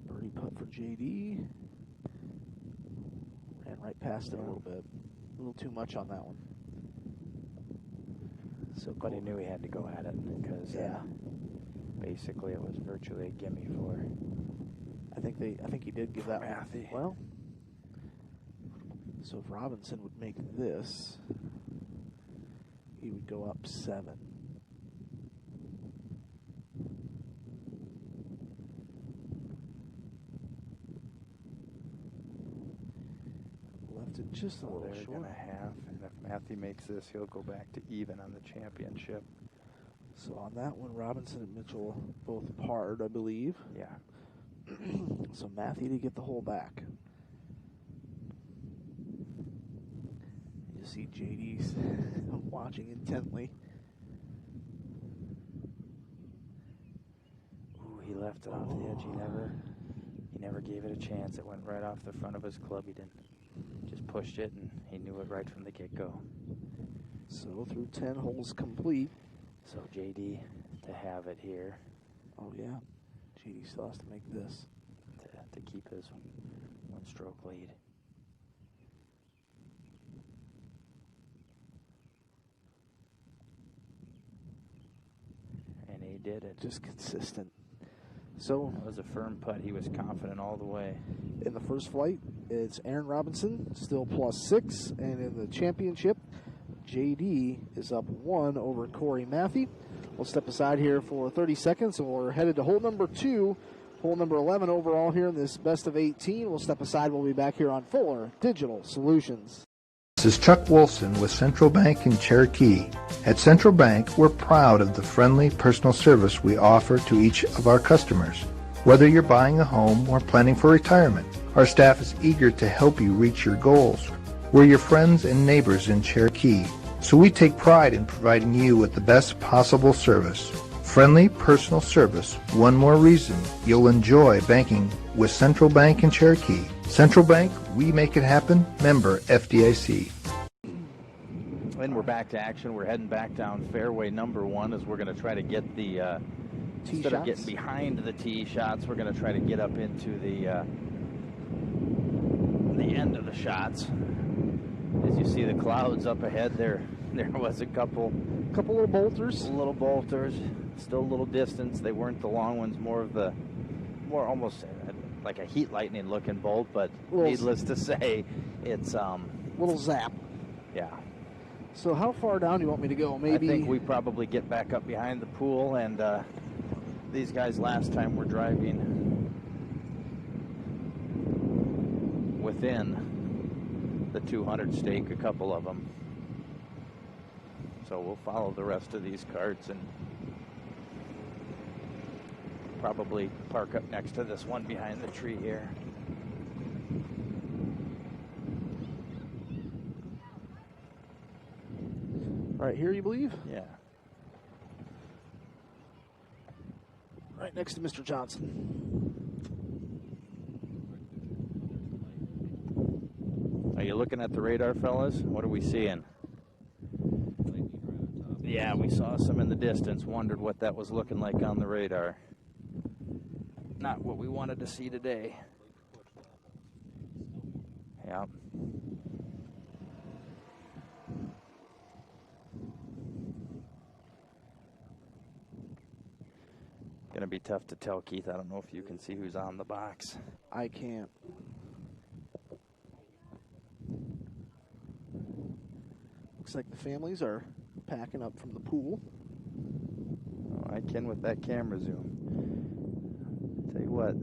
Birdie putt for JD. Ran right past it a little bit. A little too much on that one. So but he knew he had to go at it because basically it was virtually a gimme for. I think he did give that Matthew. one. Well, so if Robinson would make this, he would go up 7. Left it just a little They're short. going to have, and if Matthew makes this, he'll go back to even on the championship. So on that one, Robinson and Mitchell both parred, I believe. Yeah. So Matthew to get the hole back. You see JD's watching intently. Ooh, he left it off the edge. He never gave it a chance. It went right off the front of his club. He didn't just pushed it, and he knew it right from the get-go. So through 10 holes complete. So JD to have it here. Oh yeah, JD still has to make this to keep his one-stroke lead. And he did it. Just consistent. So that was a firm putt. He was confident all the way. In the first flight, it's Aaron Robinson, still +6, and in the championship, JD is up 1 over Corey Matthew. We'll step aside here for 30 seconds, and we're headed to hole number 2, hole number 11 overall here in this best of 18. We'll step aside. We'll be back here on Fuller Digital Solutions. This is Chuck Wilson with Central Bank in Cherokee. At Central Bank, we're proud of the friendly personal service we offer to each of our customers. Whether you're buying a home or planning for retirement, our staff is eager to help you reach your goals. We're your friends and neighbors in Cherokee, so we take pride in providing you with the best possible service. Friendly personal service, one more reason you'll enjoy banking with Central Bank in Cherokee. Central Bank, we make it happen. Member FDIC. And we're back to action. We're heading back down fairway number 1 as we're going to try to get the instead of getting behind the tee shots, we're going to try to get up into the end of the shots. As you see the clouds up ahead, there was a couple little bolters. Little bolters, still a little distance. They weren't the long ones, more almost like a heat lightning looking bolt, but needless to say, it's little zap. Yeah. So how far down do you want me to go? Maybe I think we probably get back up behind the pool, and these guys last time were driving within the 200 stake, a couple of them. So we'll follow the rest of these carts and probably park up next to this one behind the tree here. Right here, you believe? Yeah. Right next to Mr. Johnson. Are you looking at the radar, fellas? What are we seeing? Yeah, we saw some in the distance, wondered what that was looking like on the radar. Not what we wanted to see today. Yeah. Gonna be tough to tell, Keith. I don't know if you can see who's on the box. I can't. Looks like the families are packing up from the pool. Oh, I can with that camera zoom. Tell you what,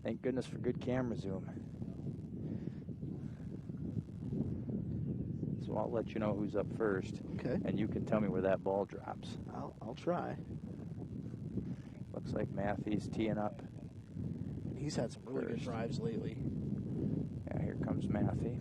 thank goodness for good camera zoom. So I'll let you know who's up first. Okay. And you can tell me where that ball drops. I'll try. Looks like Matthew's teeing up. He's had some really good First. drives lately. Yeah, here comes Matthew.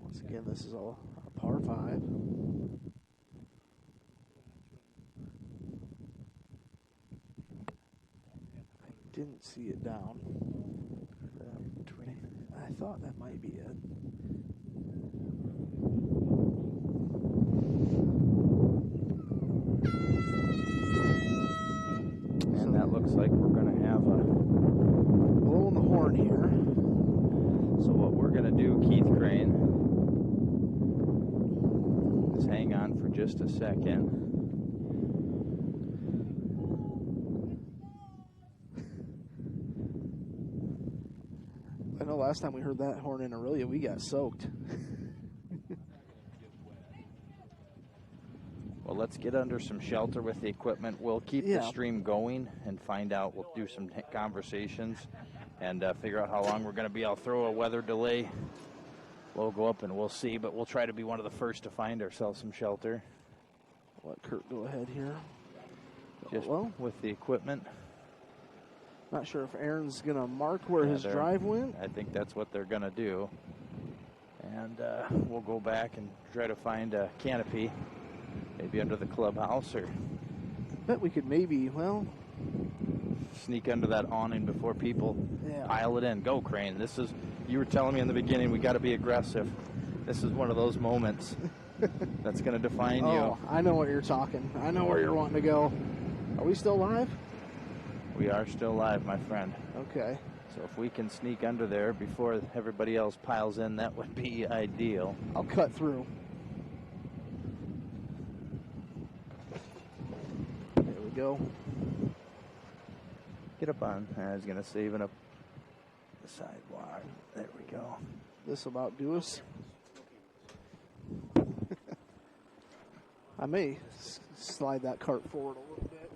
Once again, this is all a par 5. I didn't see it down. I thought that might be it. And that looks like we're going to have a blowing the horn here. So what we're going to do, Keith Crane, is hang on for just a second. I know last time we heard that horn in Aurelia, we got soaked. Well, let's get under some shelter with the equipment. We'll keep the stream going and find out. We'll do some conversations and figure out how long we're going to be. I'll throw a weather delay logo up and we'll see, but we'll try to be one of the first to find ourselves some shelter. Let Kurt go ahead here. Just with the equipment. Not sure if Aaron's going to mark where his drive went. I think that's what they're going to do. And we'll go back and try to find a canopy, maybe under the clubhouse, or bet we could maybe, sneak under that awning before people pile it in. Go, Crane. This is, you were telling me in the beginning, we got to be aggressive. This is one of those moments that's going to define you. I know what you're talking. I know where you're wanting to go. Are we still live? We are still live, my friend. Okay. So if we can sneak under there before everybody else piles in, that would be ideal. I'll cut through. There we go. Get up on. I was going to say even up the sidewalk. There we go. This will about do us. I may slide that cart forward a little bit.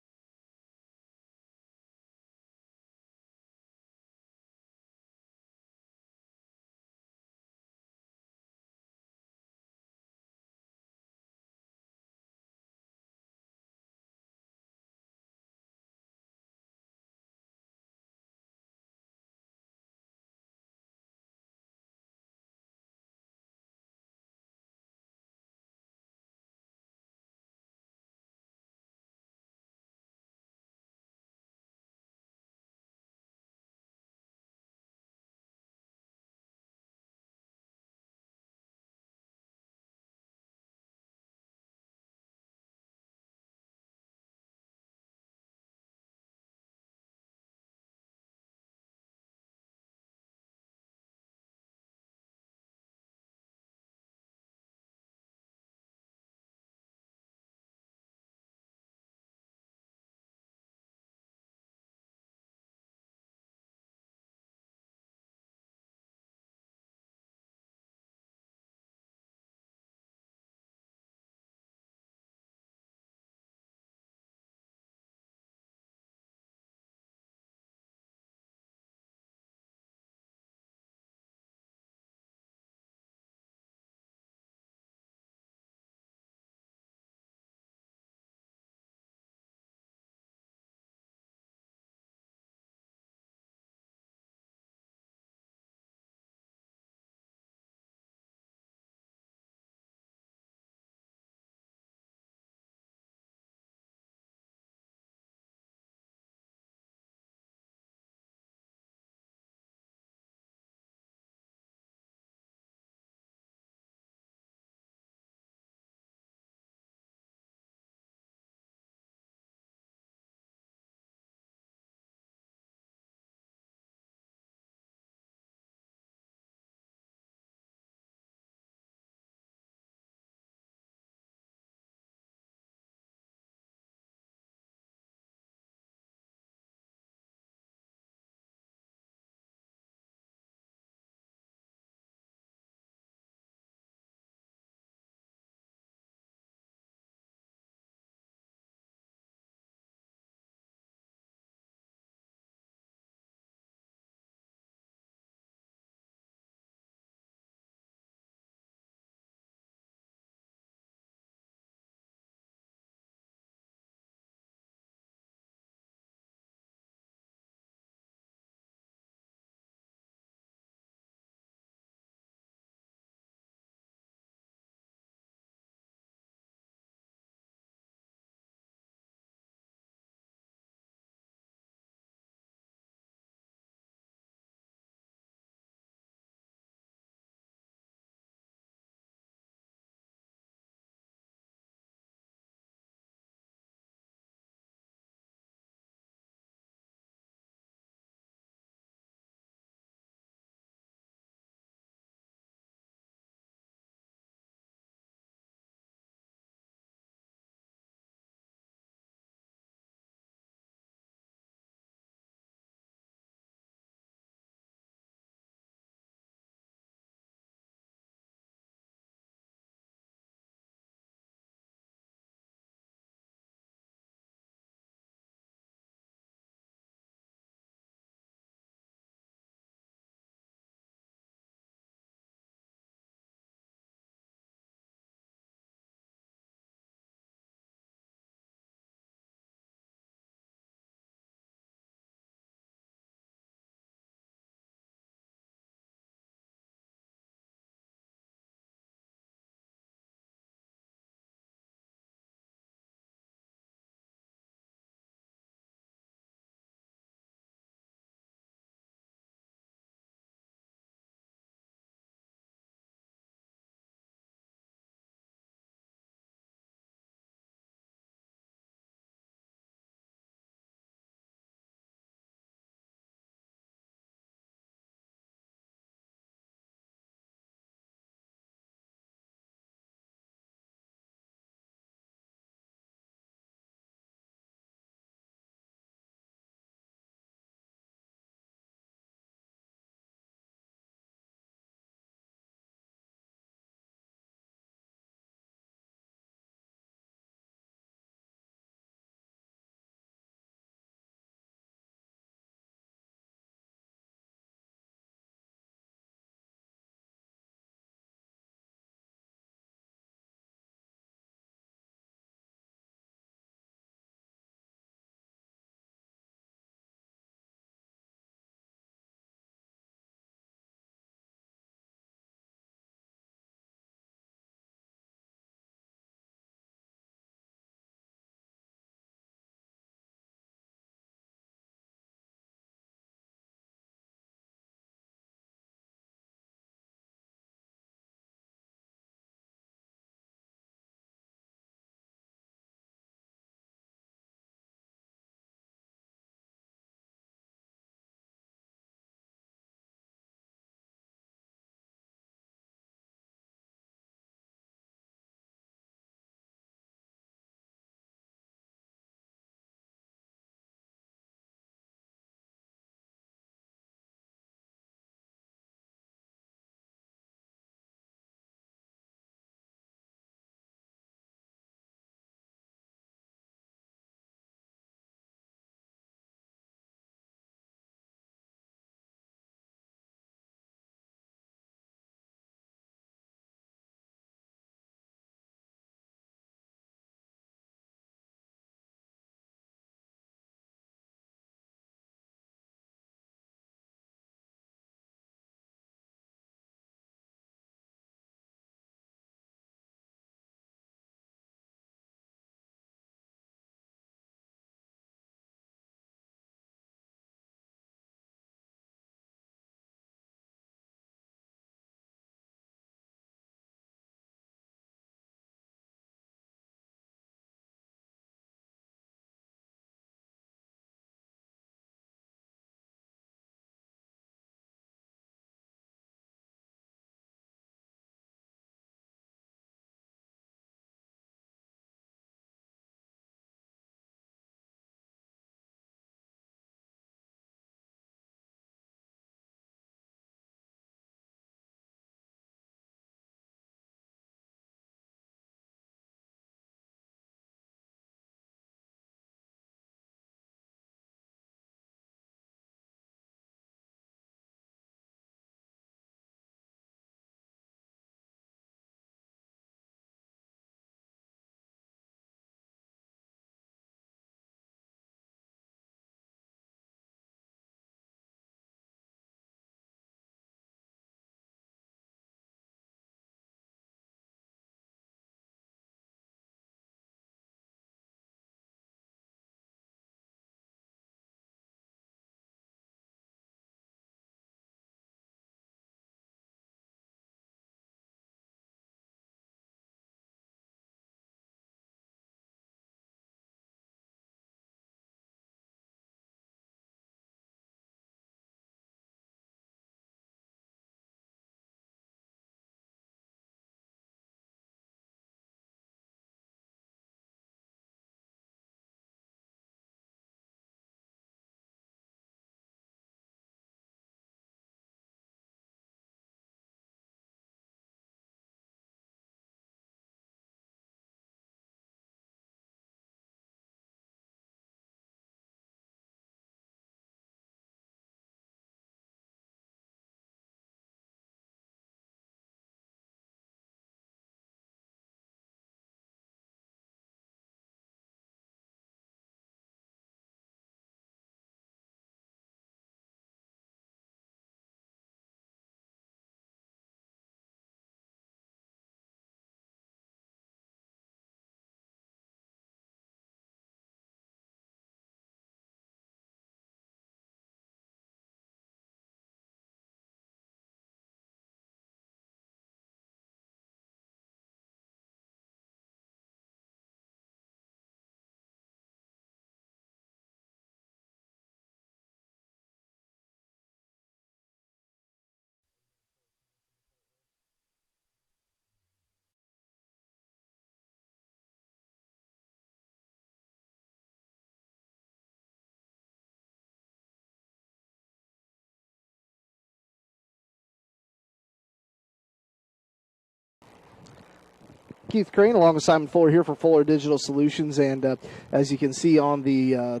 Keith Crane along with Simon Fuller here for Fuller Digital Solutions, and as you can see on the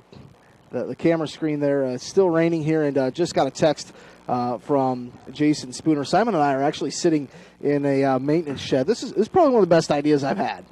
camera screen there, it's still raining here, and just got a text from Jason Spooner. Simon and I are actually sitting in a maintenance shed. This is probably one of the best ideas I've had.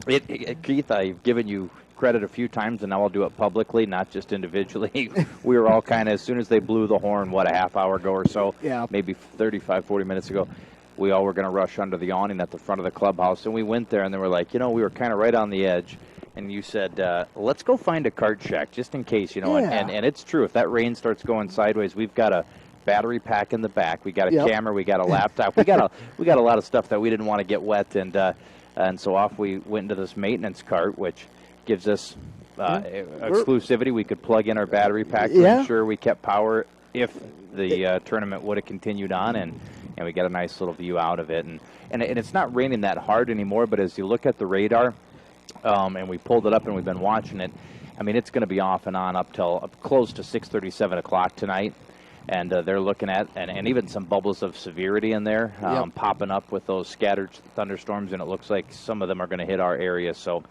Keith, I've given you credit a few times, and now I'll do it publicly, not just individually. We were all kind of, as soon as they blew the horn, a half hour ago or so, maybe 35, 40 minutes ago, we all were going to rush under the awning at the front of the clubhouse, and we went there, and they were like, we were kind of right on the edge, and you said, let's go find a cart shack, just in case, and it's true. If that rain starts going sideways, we've got a battery pack in the back, we got a camera, we got a laptop, we got a lot of stuff that we didn't want to get wet, and so off we went into this maintenance cart, which gives us exclusivity. We could plug in our battery pack to ensure we kept power if the tournament would have continued on, and we got a nice little view out of it. And it's not raining that hard anymore, but as you look at the radar, and we pulled it up and we've been watching it, I mean, it's going to be off and on up till close to 6:30, 7 o'clock tonight. And they're looking at, and even some bubbles of severity in there, popping up with those scattered thunderstorms, and it looks like some of them are going to hit our area. So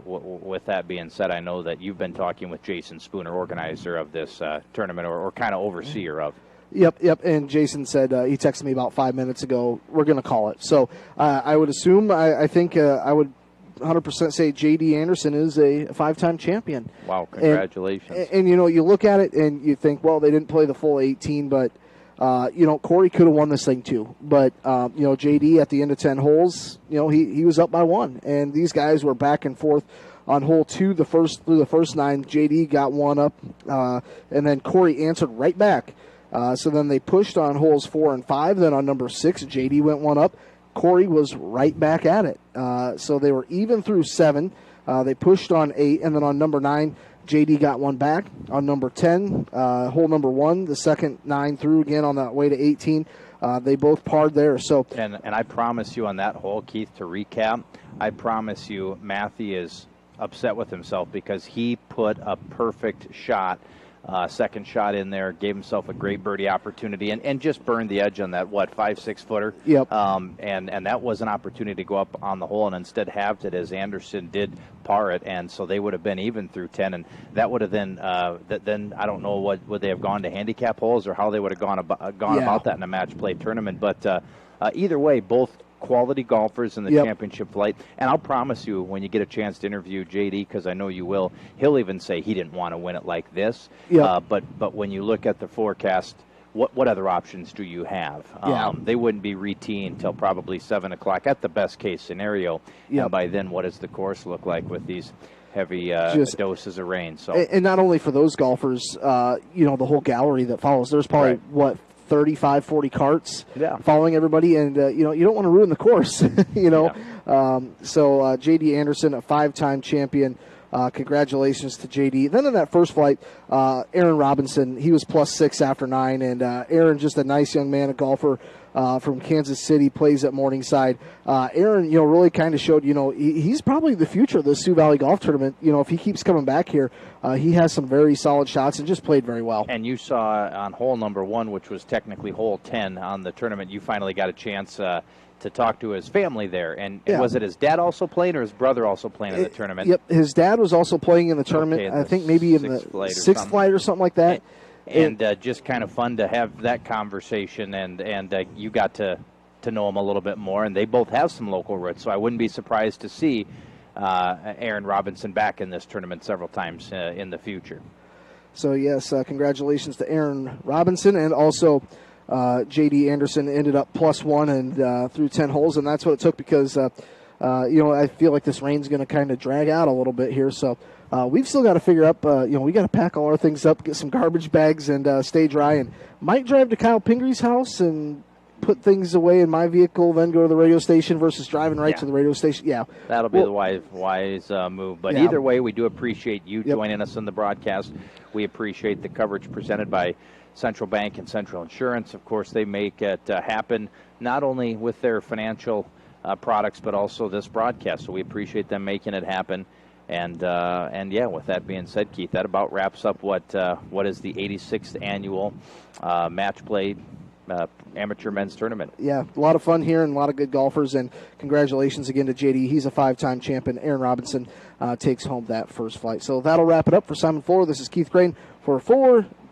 with that being said, I know that you've been talking with Jason Spooner, organizer of this tournament, or kind of overseer of. Yep. And Jason said, he texted me about 5 minutes ago, we're going to call it. So I would assume, I think I would 100% say J.D. Anderson is a 5-time champion. Wow, congratulations. And you look at it and you think, well, they didn't play the full 18, but, Corey could have won this thing too. But, J.D. at the end of 10 holes, he was up by 1. And these guys were back and forth on hole 2 through the first 9. J.D. got 1 up, and then Corey answered right back. So then they pushed on holes 4 and 5. Then on number 6, J.D. went 1 up. Corey was right back at it. So they were even through 7. They pushed on 8, and then on number 9, J.D. got 1 back. On number 10, hole number 1, the second 9 through again on that way to 18. They both parred there. So and I promise you on that hole, Keith, to recap, I promise you Matthew is upset with himself because he put a perfect shot, second shot in there, gave himself a great birdie opportunity, and just burned the edge on that, 5-6 footer. Yep. And that was an opportunity to go up on the hole and instead halved it as Anderson did par it, and so they would have been even through 10, and that would have then I don't know, would they have gone to handicap holes or how they would have gone about that in a match play tournament, but either way, both quality golfers in the championship flight. And I'll promise you, when you get a chance to interview JD, because I know you will, he'll even say he didn't want to win it like this. But when you look at the forecast, what other options do you have? They wouldn't be reteeing until probably 7 o'clock at the best case scenario. And by then, what does the course look like with these heavy doses of rain? So, and not only for those golfers, the whole gallery that follows. There's probably 35, 40 carts following everybody, and you don't want to ruin the course. So J.D. Anderson, a 5-time champion. Congratulations to J.D. Then in that first flight, Aaron Robinson, he was +6 after 9, and Aaron, just a nice young man, a golfer from Kansas City, plays at Morningside. Aaron, really kind of showed, he's probably the future of the Sioux Valley Golf Tournament. If he keeps coming back here, he has some very solid shots and just played very well. And you saw on hole number 1, which was technically hole 10 on the tournament, you finally got a chance to talk to his family there. And was it his dad also playing or his brother also playing in the tournament? Yep, his dad was also playing in the tournament. I think maybe in the sixth flight or something like that. And just kind of fun to have that conversation, and you got to know him a little bit more. And they both have some local roots, so I wouldn't be surprised to see Aaron Robinson back in this tournament several times in the future. So, yes, congratulations to Aaron Robinson, and also J.D. Anderson ended up +1 and through 10 holes, and that's what it took because, I feel like this rain's going to kind of drag out a little bit here. So we've still got to figure up, we got to pack all our things up, get some garbage bags, and stay dry, and might drive to Kyle Pingree's house and put things away in my vehicle, then go to the radio station versus driving right to the radio station. Yeah, that'll be the wise move. But either way, we do appreciate you joining us in the broadcast. We appreciate the coverage presented by Central Bank and Central Insurance. Of course, they make it happen not only with their financial products, but also this broadcast. So we appreciate them making it happen. And with that being said, Keith, that about wraps up what is the 86th annual match play amateur men's tournament. Yeah, a lot of fun here and a lot of good golfers, and congratulations again to JD. He's a 5-time champion. Aaron Robinson takes home that first flight. So that'll wrap it up for Simon Fuller. This is Keith Crane for